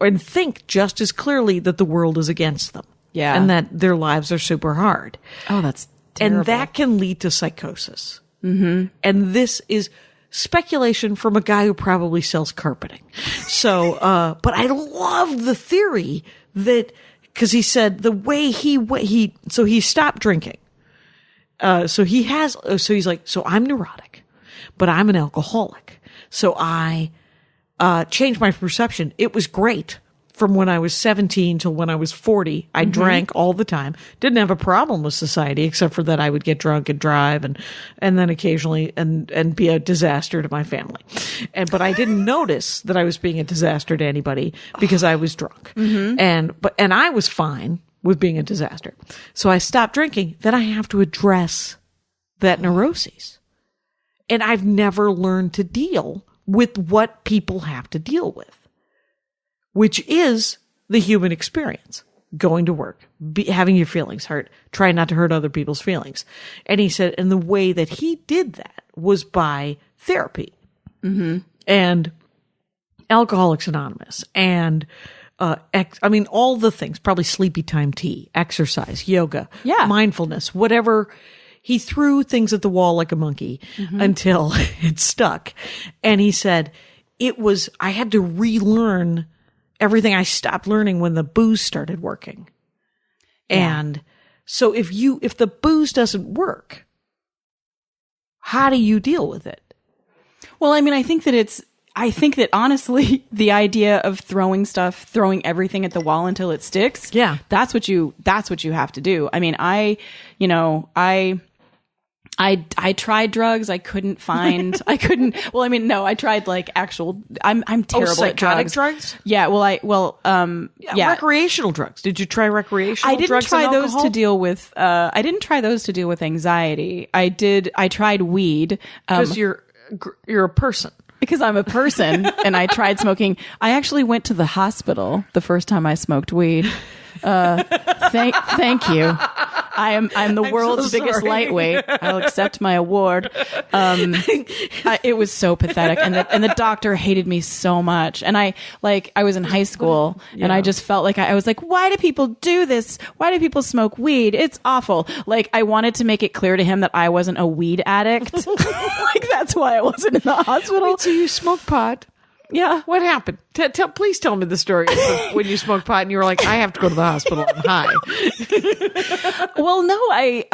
and think just as clearly that the world is against them. Yeah. And that their lives are super hard. Oh, that's terrible. And that can lead to psychosis. And this is speculation from a guy who probably sells carpeting. So, but I love the theory that, cause he said the way so he stopped drinking. So he's like, so I'm neurotic, but I'm an alcoholic. So I, changed my perception. It was great. From when I was 17 till when I was 40, I drank all the time. Didn't have a problem with society, except for that I would get drunk and drive and then occasionally and be a disaster to my family. But I didn't notice that I was being a disaster to anybody because I was drunk. And I was fine with being a disaster. So I stopped drinking. Then I have to address that neuroses. And I've never learned to deal with what people have to deal with, which is the human experience. Going to work, having your feelings hurt, trying not to hurt other people's feelings. And he said, and the way that he did that was by therapy and Alcoholics Anonymous and, all the things, probably sleepy time tea, exercise, yoga, mindfulness, whatever. He threw things at the wall like a monkey until it stuck. And he said, I had to relearn everything I stopped learning when the booze started working. Yeah. And so if the booze doesn't work, how do you deal with it? Well, I mean, I think that honestly, the idea of throwing everything at the wall until it sticks. Yeah. That's what you have to do. I mean, I tried drugs. I tried like actual, I'm terrible at drugs. Yeah. Recreational drugs. Did you try recreational drugs? I didn't try those to deal with anxiety. I tried weed. Because you're a person. Because I'm a person and I tried smoking. I actually went to the hospital the first time I smoked weed. Thank you. I'm the world's biggest lightweight. I'll accept my award. It was so pathetic, and the doctor hated me so much. And I was in high school, and I just felt like I was like, why do people do this? Why do people smoke weed? It's awful. Like, I wanted to make it clear to him that I wasn't a weed addict. Like, that's why I wasn't in the hospital. Wait, so you smoke pot? Yeah. What happened? Please tell me the story of when you smoked pot and you were like, I have to go to the hospital. I'm high. Well, no, I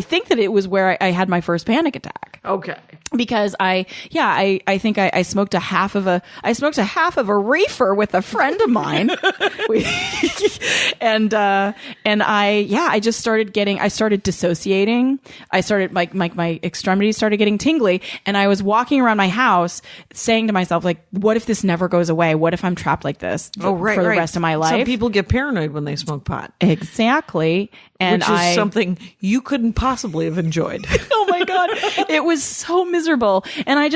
think that it was where I had my first panic attack. Okay. Because I think I smoked a half of a reefer with a friend of mine. I just started dissociating. I started my extremities started getting tingly, and I was walking around my house saying to myself, like, what if this never goes away? What if I'm trapped like this for the rest of my life? Some people get paranoid when they smoke pot. Exactly. And which is something you couldn't possibly have enjoyed. Oh my God. It was so miserable. And I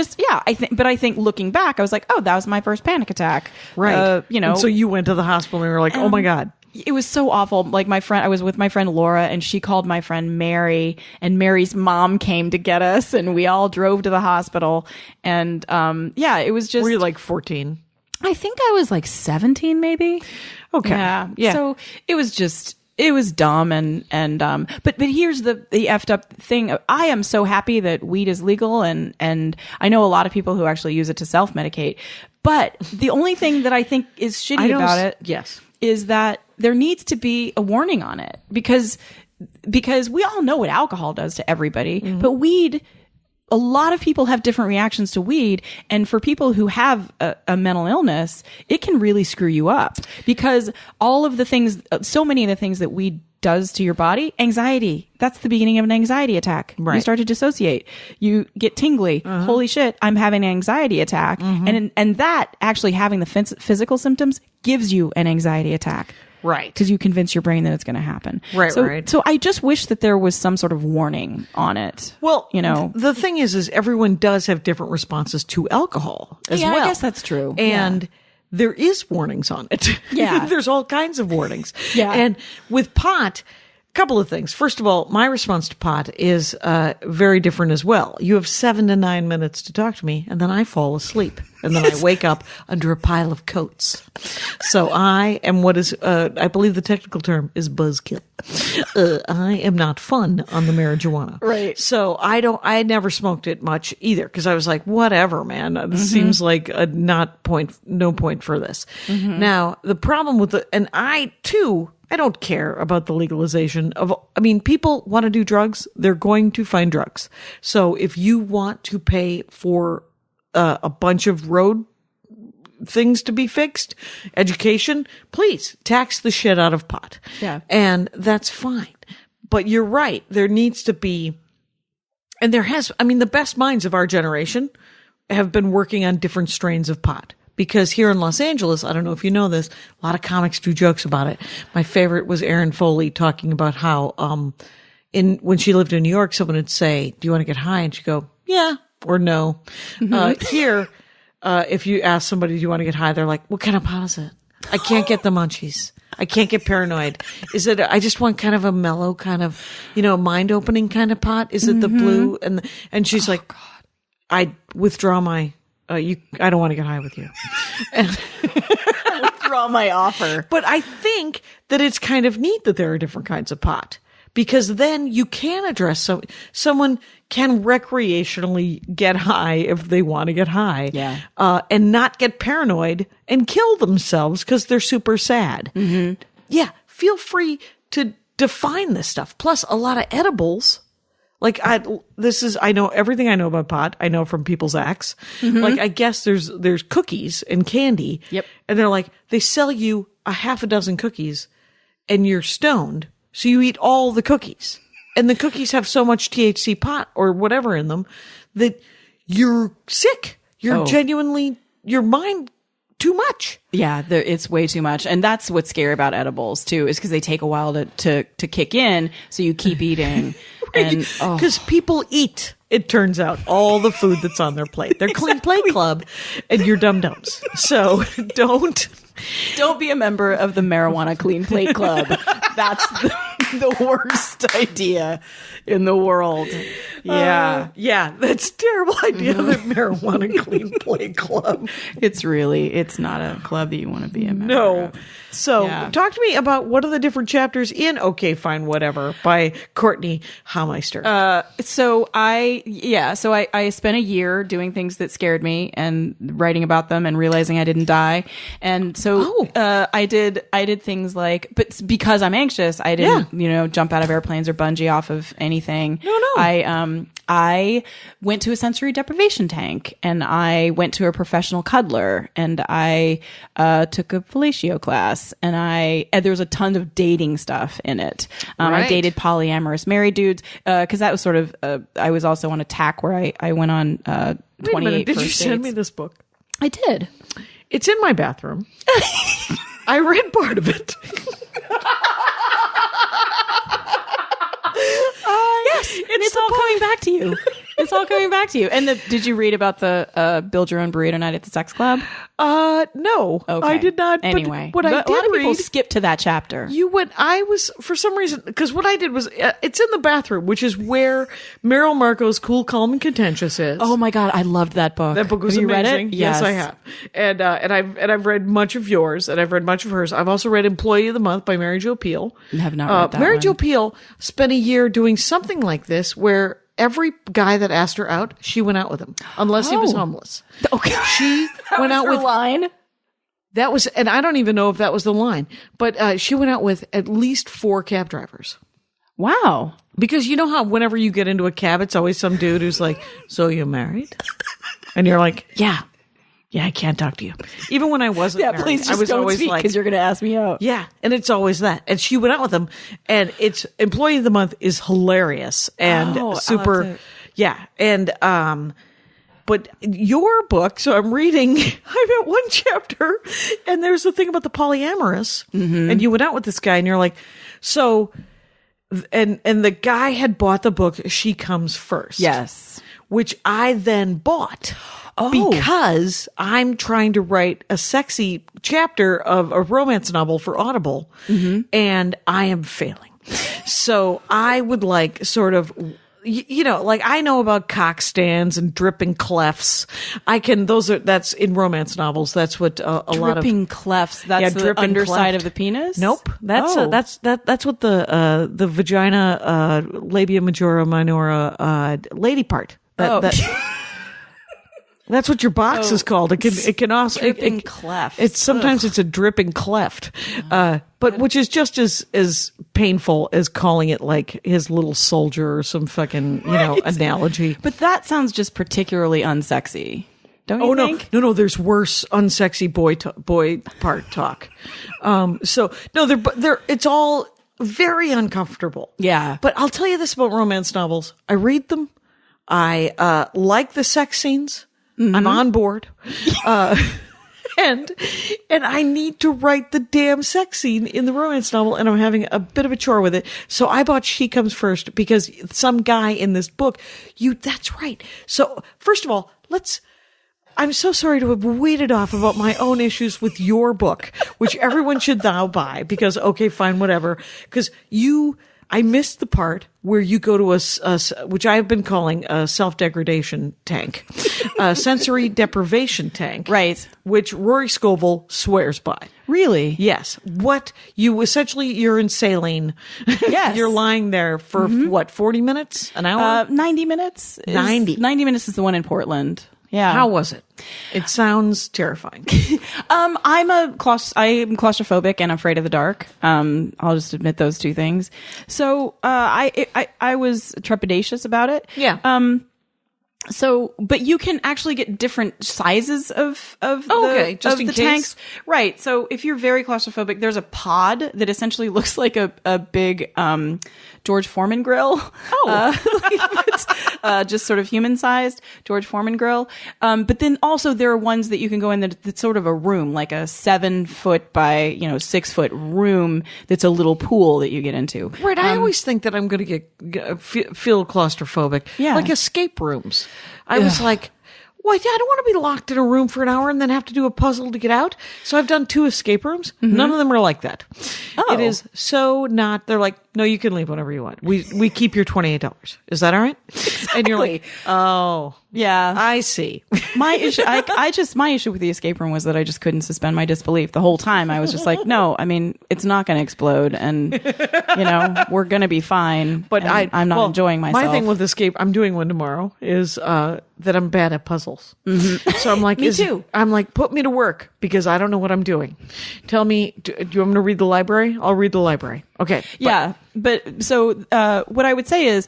think looking back, I was like, oh, that was my first panic attack. Right. And so you went to the hospital and you were like, oh my God. It was so awful. Like, I was with my friend Laura, and she called my friend Mary, and Mary's mom came to get us, and we all drove to the hospital. And it was just. Were you like 14? I think I was like 17, maybe. Okay. Yeah. So it was dumb but here's the effed up thing. I am so happy that weed is legal, and I know a lot of people who actually use it to self-medicate. But the only thing that I think is shitty about it is that there needs to be a warning on it, because we all know what alcohol does to everybody, but weed, a lot of people have different reactions to weed. And for people who have a mental illness, it can really screw you up, because so many of the things that weed does to your body, anxiety, that's the beginning of an anxiety attack. Right. You start to dissociate. You get tingly. Holy shit, I'm having an anxiety attack. And that actually having the physical symptoms gives you an anxiety attack. Right. Because you convince your brain that it's going to happen. Right, So I just wish that there was some sort of warning on it. Well, the thing is everyone does have different responses to alcohol as well. I guess that's true. And there is warnings on it. Yeah. There's all kinds of warnings. Yeah. And with pot, Couple of things. First of all, my response to pot is very different as well. You have 7 to 9 minutes to talk to me, and then I fall asleep. And then I wake up under a pile of coats. So I am what is, I believe the technical term is buzzkill. I am not fun on the marijuana. Right. So I never smoked it much either, because I was like, whatever, man. This seems like no point for this. Now, the problem with and I don't care about the legalization people want to do drugs. They're going to find drugs. So if you want to pay for a bunch of road things to be fixed, education, please tax the shit out of pot. Yeah. And that's fine. But you're right. There needs to be, and the best minds of our generation have been working on different strains of pot. Because here in Los Angeles, I don't know if you know this, a lot of comics do jokes about it. My favorite was Erin Foley talking about how, when she lived in New York, someone would say, "Do you want to get high?" And she'd go, "Yeah," or "No." Here, if you ask somebody, "Do you want to get high?" They're like, "What kind of pot is it? I can't get the munchies. I can't get paranoid. Is it, I just want kind of a mellow kind of, mind opening kind of pot. Is it the blue?" And she's like, God, I withdraw my, I don't want to get high with you. And withdraw my offer. But I think that it's kind of neat that there are different kinds of pot, because then you can address someone can recreationally get high if they want to get high. Yeah. And not get paranoid and kill themselves because they're super sad. Yeah. Feel free to define this stuff. Plus a lot of edibles. Like I know everything I know about pot. I know from People's Acts. Like I guess there's cookies and candy. Yep. And they're like, they sell you a half a dozen cookies and you're stoned. So you eat all the cookies, and the cookies have so much THC pot or whatever in them that you're sick. You're genuinely, your mind too much. Yeah, it's way too much. And that's what's scary about edibles too, is because they take a while to kick in. So you keep eating. And because people eat, it turns out, all the food that's on their plate. They're Clean Plate Club and you're dum-dums. So don't be a member of the Marijuana Clean Plate Club. That's the worst idea in the world. Yeah. Yeah, that's a terrible idea, the Marijuana Clean Plate Club. It's not a club that you want to be a member of. So talk to me about what are the different chapters in Okay, Fine, Whatever by Courtney Hameister. So I spent a year doing things that scared me and writing about them and realizing I didn't die. And so I did things like, but because I'm anxious, I didn't, jump out of airplanes or bungee off of anything. No. I went to a sensory deprivation tank, and I went to a professional cuddler, and I took a fellatio class, and there was a ton of dating stuff in it. I dated polyamorous married dudes, because that was sort of, I was also on a tack where I went on 28 Did you first send dates. me this book? I did. It's in my bathroom. I read part of it. Yes, it's all coming back to you. It's all coming back to you. And did you read about the build your own burrito night at the sex club? No, okay. I did not. Anyway, but what I did a lot of people read, skip to that chapter. For some reason, because what I did was, it's in the bathroom, which is where Meryl Marco's Cool, Calm, and Contentious is. Oh my God, I loved that book. That book was have amazing. You read it? Yes, I have. And I've read much of yours, and I've read much of hers. I've also read Employee of the Month by Mary Jo Pehl. I have not read that Mary one. Jo Pehl spent a year doing something like this, where every guy that asked her out, she went out with him, unless he was homeless. Okay. She went out with line. That was, and I don't even know if that was the line, but she went out with at least 4 cab drivers. Wow. Because you know how whenever you get into a cab, it's always some dude who's like, "So you married?" And you're like, "Yeah, I can't talk to you." Even when I wasn't married, please just I was don't always speak, like, because you're going to ask me out. yeah, and it's always that. And she went out with him, and it's Employee of the Month is hilarious and super, and but your book, so I'm reading, I'm at one chapter, and there's the thing about the polyamorous, and you went out with this guy, and you're like, so, and the guy had bought the book, She Comes First. Yes. Which I then bought because I'm trying to write a sexy chapter of a romance novel for Audible, and I am failing. So I would like sort of, like I know about cock stands and dripping clefts. That's in romance novels. That's what a lot of dripping clefts. That's the underside of the penis. Nope. That's what the vagina, labia majora minora, lady part. That's what your box is called. It can also dripping cleft. Sometimes it's a dripping cleft, but which is just as painful as calling it like his little soldier or some fucking analogy. But that sounds just particularly unsexy. Don't you think? No. There's worse unsexy boy part talk. It's all very uncomfortable. Yeah. But I'll tell you this about romance novels. I read them. I like the sex scenes. Mm-hmm. I'm on board. And I need to write the damn sex scene in the romance novel, and I'm having a bit of a chore with it. So I bought She Comes First because some guy in this book, that's right. So first of all, I'm so sorry to have waded off about my own issues with your book, which everyone should now buy because, okay, fine, whatever. Because I missed the part where you go to which I've been calling a self-degradation tank, a sensory deprivation tank. Right. Which Rory Scovel swears by. Really? Yes. You're in saline. Yes. You're lying there for 40 minutes? An hour? 90 minutes. 90 minutes is the one in Portland. Yeah. How was it? It sounds terrifying. I'm claustrophobic and afraid of the dark. I'll just admit those two things. So, I was trepidatious about it. Yeah. But you can actually get different sizes of the tanks. Right. So if you're very claustrophobic, there's a pod that essentially looks like a big, George Foreman grill. Just sort of human sized George Foreman grill. But then also there are ones that you can go in that's sort of a room, like a 7 foot by, 6 foot room. That's a little pool that you get into. Right. I always think that I'm going to feel claustrophobic. Yeah. Like escape rooms. I was like, I don't want to be locked in a room for an hour and then have to do a puzzle to get out. So I've done 2 escape rooms. Mm-hmm. None of them are like that. Oh. It is so not. They're like, no, you can leave whenever you want. We keep your $28. Is that all right? Exactly. And you're like, oh, yeah, I see. My issue, my issue with the escape room was that I just couldn't suspend my disbelief the whole time. I was just like, no, I mean, it's not going to explode, and we're going to be fine. But I'm not enjoying myself. My thing with escape, I'm doing one tomorrow, is that I'm bad at puzzles. Mm-hmm. So I'm like, me too. I'm like, put me to work because I don't know what I'm doing. Tell me, do you want me to read the library? I'll read the library. Okay. Yeah. But so what I would say is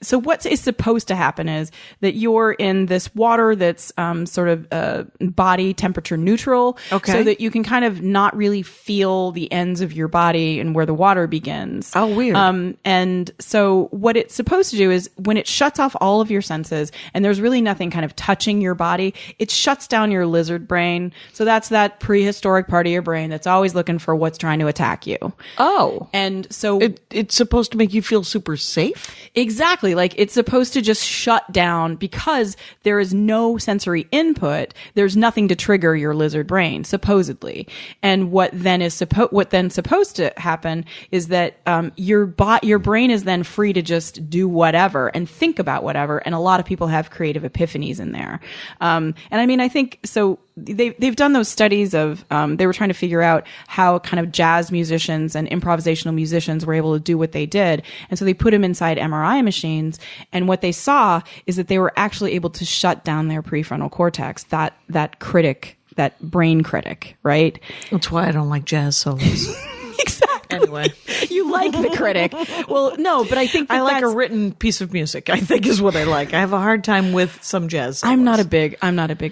so what is supposed to happen is that you're in this water that's sort of body temperature neutral, okay, so that you can kind of not really feel the ends of your body and where the water begins. Oh, weird. And so what it's supposed to do is when it shuts off all of your senses and there's really nothing kind of touching your body, it shuts down your lizard brain. So that's that prehistoric part of your brain that's always looking for what's trying to attack you. Oh. And so it's supposed to make you feel super safe? Exactly. Like it's supposed to just shut down because there is no sensory input. There's nothing to trigger your lizard brain, supposedly. And what then supposed to happen is that your brain is then free to just do whatever and think about whatever. And a lot of people have creative epiphanies in there. And I mean, I think so. They've done those studies of they were trying to figure out how kind of jazz musicians and improvisational musicians were able to do what they did, and so they put them inside MRI machines, and what they saw is that they were actually able to shut down their prefrontal cortex, that brain critic, right? That's why I don't like jazz solos. Exactly. Anyway, you like the critic. Well, no, but I think I like a written piece of music, I think is what I like. I have a hard time with some jazz solos. I'm not a big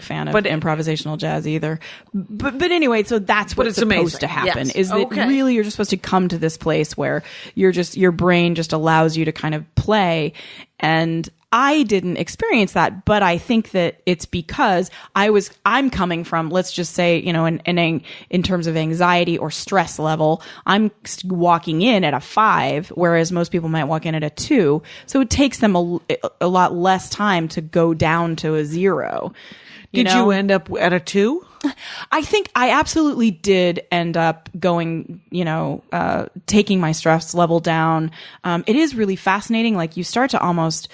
fan of improvisational jazz either. But anyway, so that's what's supposed to happen, is that really you're just supposed to come to this place where your brain just allows you to kind of play. And I didn't experience that, but I think that it's because I'm coming from, let's just say, in terms of anxiety or stress level, I'm walking in at a 5, whereas most people might walk in at a 2. So it takes them a lot less time to go down to a 0. Did you end up at a 2? I think I absolutely did end up going, taking my stress level down. It is really fascinating. Like you start to almost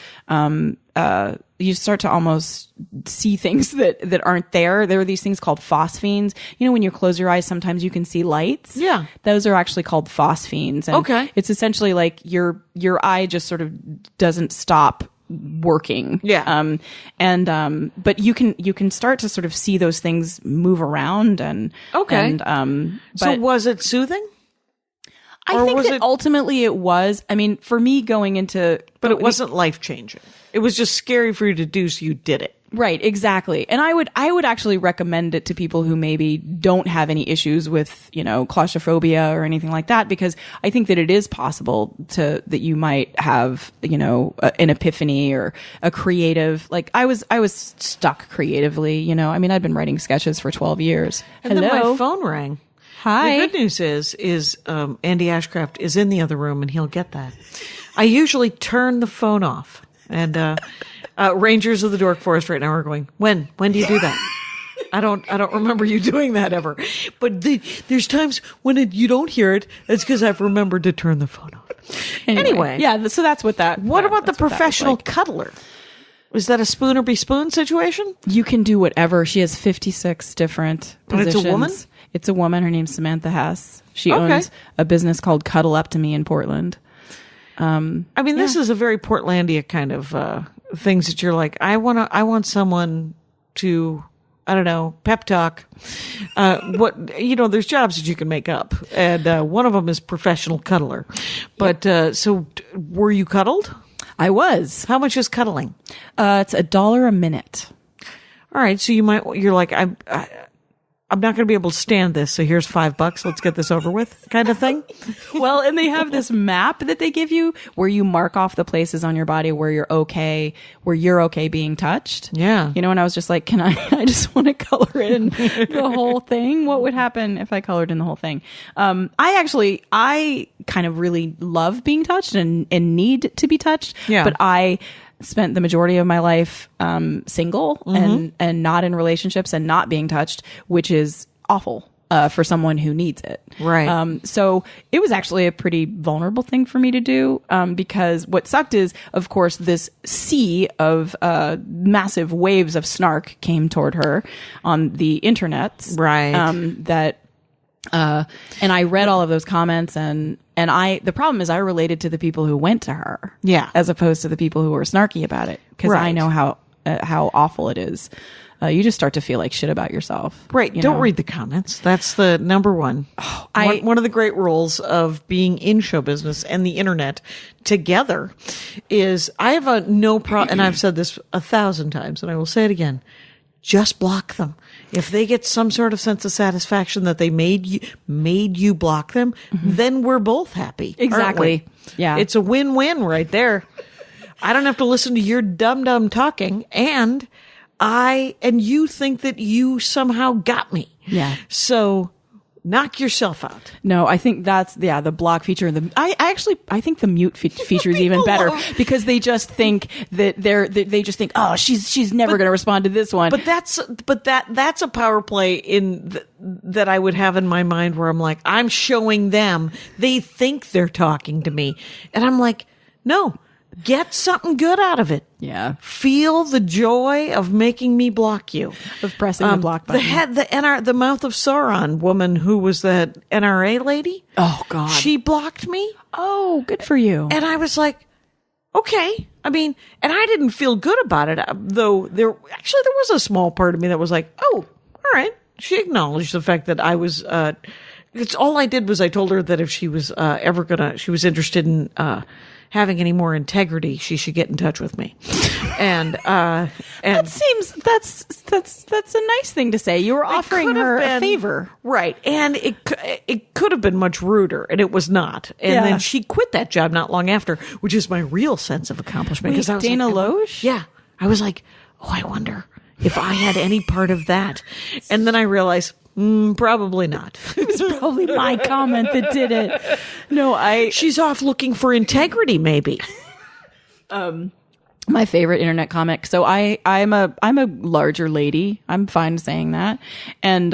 see things that aren't there. There are these things called phosphenes. When you close your eyes, sometimes you can see lights. Yeah. Those are actually called phosphenes. And it's essentially like your eye just sort of doesn't stop working. Yeah. But you can start to sort of see those things move around and so was it soothing? I think that ultimately it was. I mean, for me going into... But it wasn't life-changing. It was just scary for you to do, so you did it. Right, exactly. And I would actually recommend it to people who maybe don't have any issues with, claustrophobia or anything like that, because I think that it is possible that you might have, an epiphany or a creative, like I was stuck creatively, I mean, I'd been writing sketches for 12 years. And then my phone rang. Hi. The good news is Andy Ashcraft is in the other room and he'll get that. I usually turn the phone off and, Rangers of the Dork Forest right now are going, when do you do that? I don't remember you doing that ever. But there's times when you don't hear it. It's because I've remembered to turn the phone off. Anyway. Yeah. So that's what that. What about the professional cuddler? Is that a spoon or be spoon situation? You can do whatever. She has 56 different positions. And it's a woman? It's a woman. Her name's Samantha Hess. She owns a business called Cuddle Up to Me in Portland. This is a very Portlandia kind of things that you're like, I want someone to, I don't know, pep talk. There's jobs that you can make up, and one of them is professional cuddler. But so, were you cuddled? I was. How much is cuddling? It's $1 a minute. All right, so you're like, I'm not going to be able to stand this, so here's $5. Let's get this over with, kind of thing. Well, and they have this map that they give you where you mark off the places on your body where you're okay being touched. Yeah. And I was just like, I just want to color in the whole thing. What would happen if I colored in the whole thing? I kind of really love being touched and need to be touched. Yeah. But I spent the majority of my life single and not in relationships and not being touched, which is awful for someone who needs it. Right. So it was actually a pretty vulnerable thing for me to do because what sucked is, of course, this sea of massive waves of snark came toward her on the internet. Right. And I read all of those comments and the problem is I related to the people who went to her. Yeah. As opposed to the people who were snarky about it. Because I know how awful it is. You just start to feel like shit about yourself. Right. Don't read the comments. That's the number one. One of the great rules of being in show business and the internet together is I have no problem, and I've said this 1,000 times and I will say it again. Just block them. If they get some sort of sense of satisfaction that they made you block them, then we're both happy. Exactly. Yeah. It's a win-win right there. I don't have to listen to your dumb talking, and you think that you somehow got me. Yeah. So knock yourself out. No, I think that's the block feature. I think the mute feature is even better because they just think that they just think, oh, she's never going to respond to this one. But that's a power play that I would have in my mind where I'm like, I'm showing them they think they're talking to me, and I'm like, no. Get something good out of it. Yeah. Feel the joy of making me block you. Of pressing the block button. The Mouth of Sauron woman who was the NRA lady. Oh, God. She blocked me. Oh, good for you. And I was like, okay. I mean, and I didn't feel good about it, though there was a small part of me that was like, oh, all right. She acknowledged the fact that I was, it's all I did was I told her that if she was she was interested in, having any more integrity, she should get in touch with me. And that seems that's a nice thing to say. You were offering her a favor, right? And it could have been much ruder, and it was not. And then she quit that job not long after, which is my real sense of accomplishment. Wait, Dana Loesch? Yeah, I was like, oh, I wonder if I had any part of that. And then I realized. Probably not. It was probably my comment that did it. No, she's off looking for integrity, maybe. My favorite internet comic. So I'm a larger lady. I'm fine saying that. And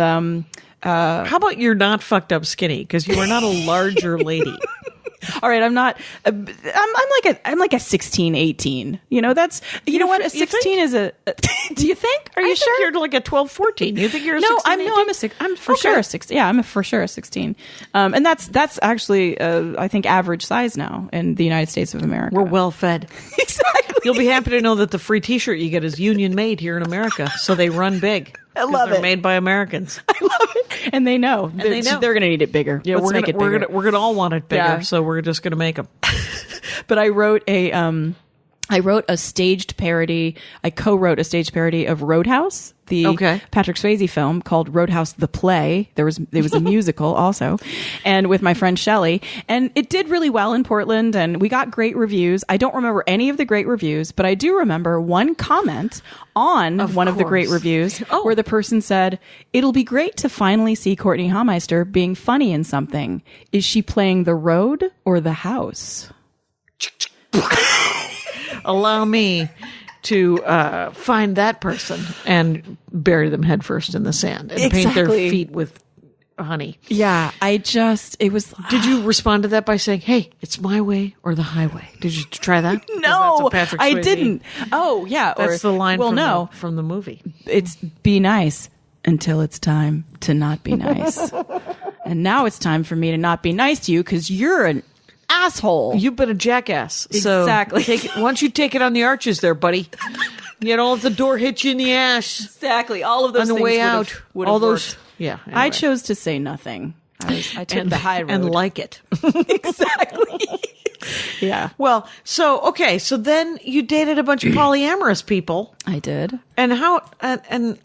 how about you're not fucked up skinny? Because you are not a larger lady. All right, I'm not. I'm like a 16, 18. You know, that's you know what a 16 is a. Do you think? Are you sure? You're like a 12, 14. You think you're a 16? I'm for sure a 16. Yeah, I'm for sure a 16. And that's actually I think average size now in the United States of America. We're well fed. Exactly. You'll be happy to know that the free T-shirt you get is union made here in America, so they run big. I love they're it. Made by Americans. I love it, and they know. They're going to need it bigger. Yeah, we're gonna all want it bigger, so we're just gonna make them. But I wrote a staged parody. I co-wrote a staged parody of Roadhouse, the Patrick Swayze film called Roadhouse the Play. There was a musical also, and with my friend Shelley, and it did really well in Portland, and we got great reviews. I don't remember any of the great reviews, but I do remember one comment on one of the great reviews where the person said, "It'll be great to finally see Courtney Hameister being funny in something. Is she playing the road or the house?" Allow me to find that person and bury them headfirst in the sand and paint their feet with honey. Yeah, it was. Did you respond to that by saying, "Hey, it's my way or the highway"? Did you try that? No, I didn't. Oh, yeah. That's the line from the movie. It's be nice until it's time to not be nice. And now it's time for me to not be nice to you because you're an asshole. You've been a jackass. Exactly. So why don't you take it on the arches there, buddy? You don't let the door hit you in the ass. Exactly. All of those on the things way out. All those. Worked. Yeah. Anyway. I chose to say nothing. I took the high road and like it. Exactly. Yeah. Well, so then you dated a bunch of polyamorous people. I did. And how and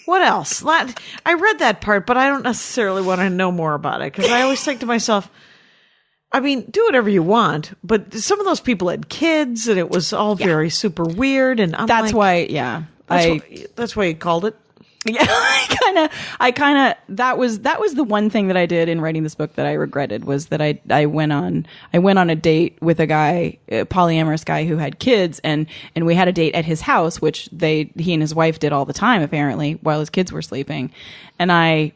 what else? I read that part, but I don't necessarily want to know more about it because I always think to myself, I mean, do whatever you want, but some of those people had kids, and it was all very super weird. And that's why you called it. Yeah, I kind of. That was the one thing that I did in writing this book that I regretted was that I went on a date with a guy, a polyamorous guy who had kids, and we had a date at his house, which he and his wife did all the time apparently while his kids were sleeping, and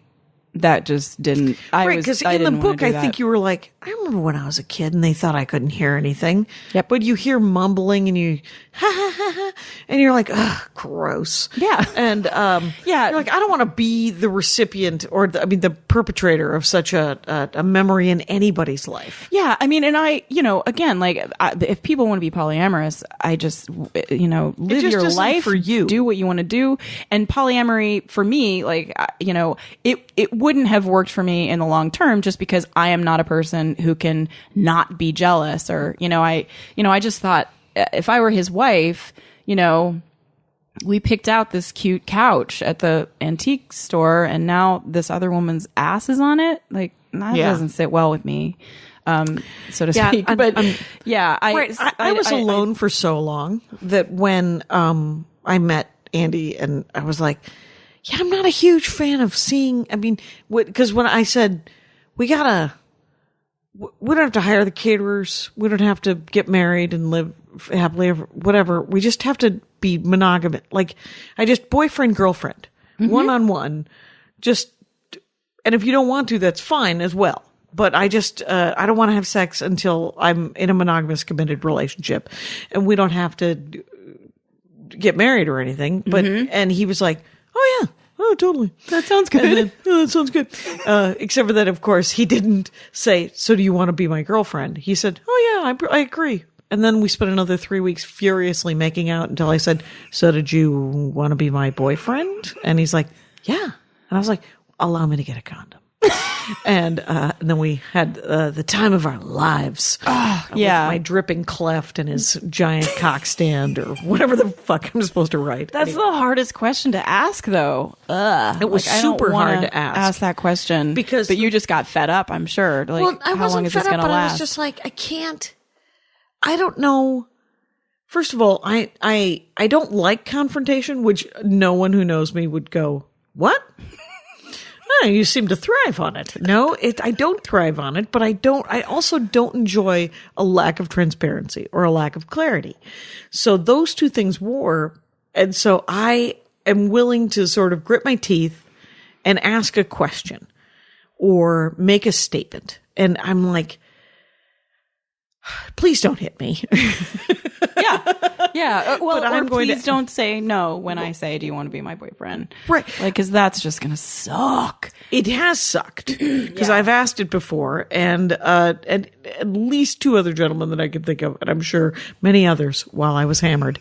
that just didn't. Because in the book, I think you were like, I remember when I was a kid and they thought I couldn't hear anything. Yep. But you hear mumbling and you, ha ha ha ha, and you're like, ugh, gross. Yeah. And, you're like, I don't want to be the recipient or the perpetrator of such a memory in anybody's life. Yeah. I mean, and again, if people want to be polyamorous, I just, live your life for you. Do what you want to do. And polyamory for me, it wouldn't have worked for me in the long term just because I am not a person who can not be jealous or, I just thought if I were his wife, we picked out this cute couch at the antique store and now this other woman's ass is on it. Like that doesn't sit well with me. So to speak, but I was alone for so long that when, I met Andy and I was like, yeah, I'm not a huge fan of because when I said, we don't have to hire the caterers. We don't have to get married and live happily ever, whatever. We just have to be monogamous. Like boyfriend, girlfriend, one-on-one, and if you don't want to, that's fine as well. But I don't want to have sex until I'm in a monogamous committed relationship and we don't have to get married or anything. But, and he was like, oh yeah. Oh, totally. That sounds good. That sounds good. Except for that, of course, he didn't say, so do you want to be my girlfriend? He said, oh yeah, I agree. And then we spent another 3 weeks furiously making out until I said, so did you want to be my boyfriend? And he's like, yeah. And I was like, allow me to get a condom. And then we had the time of our lives. With my dripping cleft and his giant cock stand or whatever the fuck I'm supposed to write. That's the hardest question to ask, though. It was super hard to ask that question but you just got fed up, I'm sure. Like, well, I how long is this going to last? I was just like, I don't know. First of all, I don't like confrontation, which no one who knows me would go, what? Oh, you seem to thrive on it. No, I don't thrive on it, but I also don't enjoy a lack of transparency or a lack of clarity. So those two things war. And so I am willing to sort of grit my teeth and ask a question or make a statement. And I'm like, please don't hit me. Yeah. Well, But I'm going please to- don't say no when I say, do you want to be my boyfriend? Right. Like, because that's just going to suck. It has sucked because I've asked it before, and at least two other gentlemen that I could think of, and I'm sure many others while I was hammered,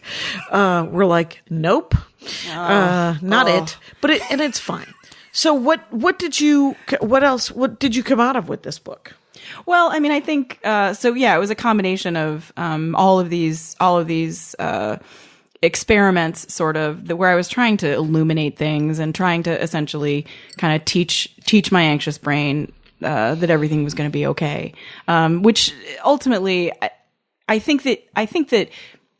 were like, "Nope, not it." But it's fine. So what did you come out of with this book? Well, I mean, I think so. Yeah, it was a combination of all of these experiments, sort of, where I was trying to illuminate things and trying to essentially kind of teach my anxious brain that everything was going to be okay. Which ultimately, I think that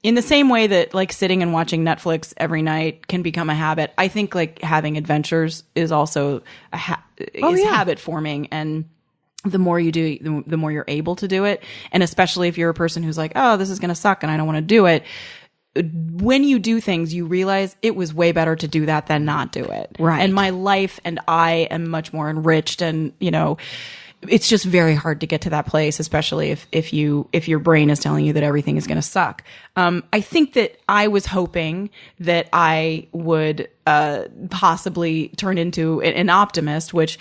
in the same way that like sitting and watching Netflix every night can become a habit, I think like having adventures is also habit forming. And the more you do, the more you're able to do it. And especially if you're a person who's like, oh, this is going to suck and I don't want to do it. When you do things, you realize it was way better to do that than not do it. Right. And my life and I am much more enriched, and, you know, it's just very hard to get to that place, especially if your brain is telling you that everything is going to suck. I think that I was hoping that I would possibly turn into an optimist, which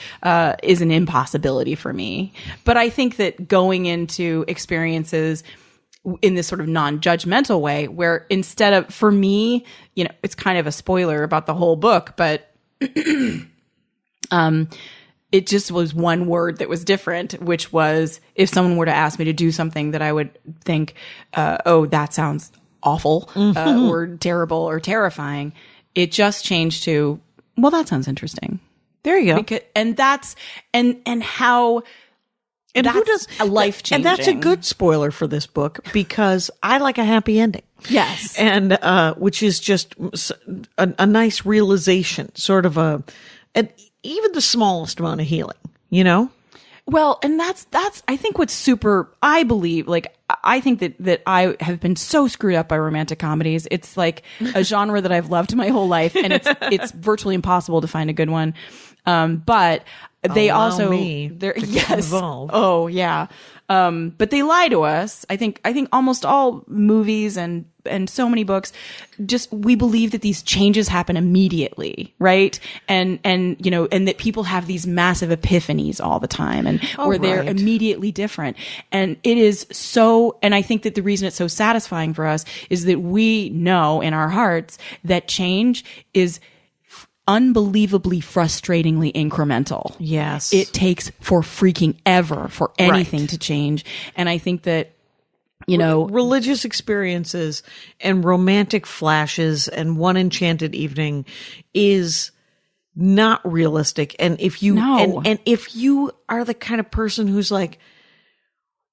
is an impossibility for me. But I think that going into experiences in this sort of non-judgmental way, where instead of, for me, you know, it's kind of a spoiler about the whole book, but it just was one word that was different, which was, if someone were to ask me to do something that I would think, oh, that sounds awful, or terrible or terrifying, it just changed to, well, that sounds interesting. There you go. And that's, and how, And that's who does a life changing? And that's a good spoiler for this book because I like a happy ending. Yes. And which is just a nice realization, sort of even the smallest amount of healing, you know? Well, and that's I think what's super, I believe, like, I think that I have been so screwed up by romantic comedies. It's like a genre that I've loved my whole life, and it's virtually impossible to find a good one. But they Allow me they're to get yes. involved. Oh yeah. But they lie to us. I think almost all movies and so many books, just, we believe that these changes happen immediately, right? And you know, and that people have these massive epiphanies all the time, and where they're right. immediately different. And it is so, and I think that the reason it's so satisfying for us is that we know in our hearts that change is unbelievably frustratingly incremental. Yes. It takes for freaking ever for anything Right. to change. And I think that, you know, religious experiences and romantic flashes and one enchanted evening is not realistic. And if you No. and if you are the kind of person who's like,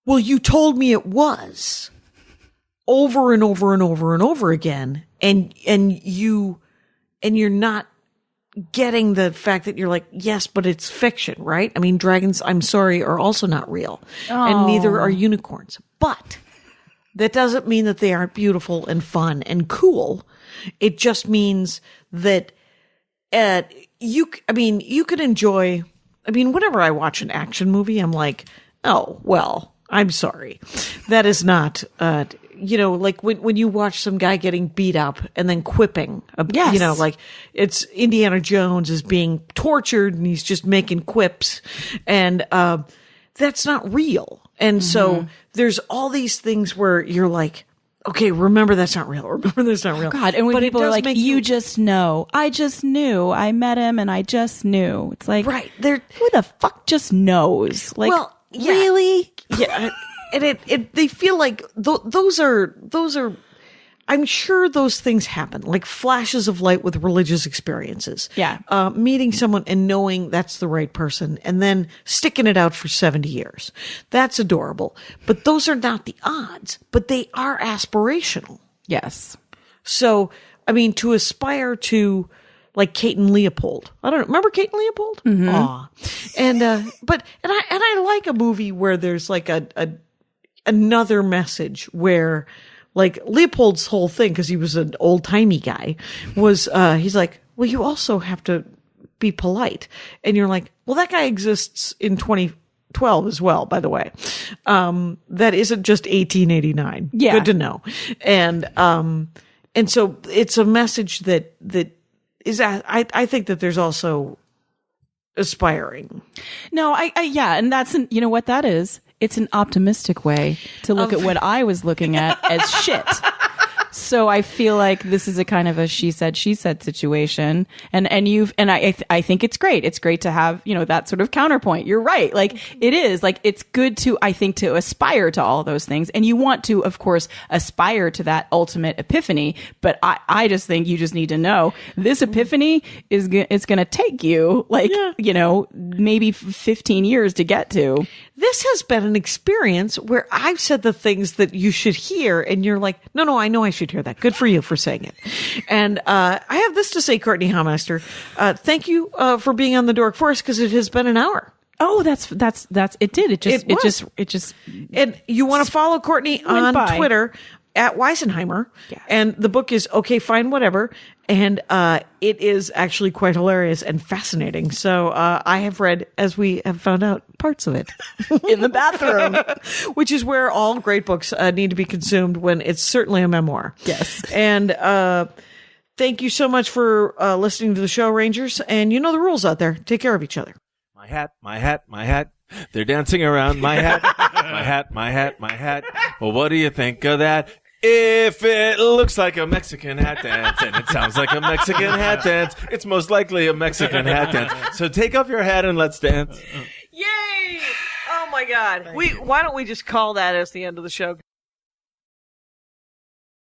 well, you told me it was, over and over and over and over again, and you're not getting the fact that you're like, yes, but it's fiction, right? I mean, dragons, I'm sorry, are also not real, and neither are unicorns. But that doesn't mean that they aren't beautiful and fun and cool. It just means that you could enjoy. I mean, whenever I watch an action movie, I'm like, oh well, I'm sorry, that is not. You know, like when you watch some guy getting beat up and then quipping, Yes. you know, like it's Indiana Jones is being tortured and he's just making quips, and that's not real. And so there's all these things where you're like, okay, remember that's not real. Remember that's not real. God, and when But it people are does like, make you just know, I just knew, I met him and I just knew. It's like, Right. who the fuck just knows? Like, Well, yeah. really? Yeah. And they feel like those are, I'm sure those things happen, like flashes of light with religious experiences. Yeah. Meeting someone and knowing that's the right person and then sticking it out for 70 years. That's adorable. But those are not the odds, but they are aspirational. Yes. So, I mean, to aspire to like Kate and Leopold. I don't know. Remember Kate and Leopold? Mm-hmm. Aw. And, I like a movie where there's like another message where like Leopold's whole thing, cause he was an old timey guy, was, he's like, well, you also have to be polite. And you're like, well, that guy exists in 2012 as well, by the way. That isn't just 1889. Yeah. Good to know. And so it's a message that is, I think that there's also aspiring. No, yeah. And that's, you know what that is? It's an optimistic way to look at what I was looking at as shit. So I feel like this is a kind of a she said situation, and I think it's great. It's great to have, you know, that sort of counterpoint. You're right. Like it is like, it's good to, I think, to aspire to all those things. And you want to, of course, aspire to that ultimate epiphany. But I just think you just need to know this epiphany it's going to take you like, you know, maybe 15 years to get to. This has been an experience where I've said the things that you should hear, and you're like, no, I know I should hear that. Good for you for saying it. And I have this to say, Courtney Hameister. Thank you for being on the Dork Forest, because it has been an hour. Oh, that's it did. It just. And you want to follow Courtney on Twitter at Weisenheimer. Yes. And the book is Okay, Fine, Whatever. And it is actually quite hilarious and fascinating. So I have read, as we have found out, parts of it in the bathroom, which is where all great books need to be consumed when it's certainly a memoir. Yes. And thank you so much for listening to the show, Rangers. And you know the rules out there. Take care of each other. My hat, my hat, my hat. They're dancing around my hat, my hat, my hat, my hat. Well, what do you think of that? If it looks like a Mexican hat dance and it sounds like a Mexican hat dance, it's most likely a Mexican hat dance. So take off your hat and let's dance. Yay! Oh my God. Why don't we just call that as the end of the show?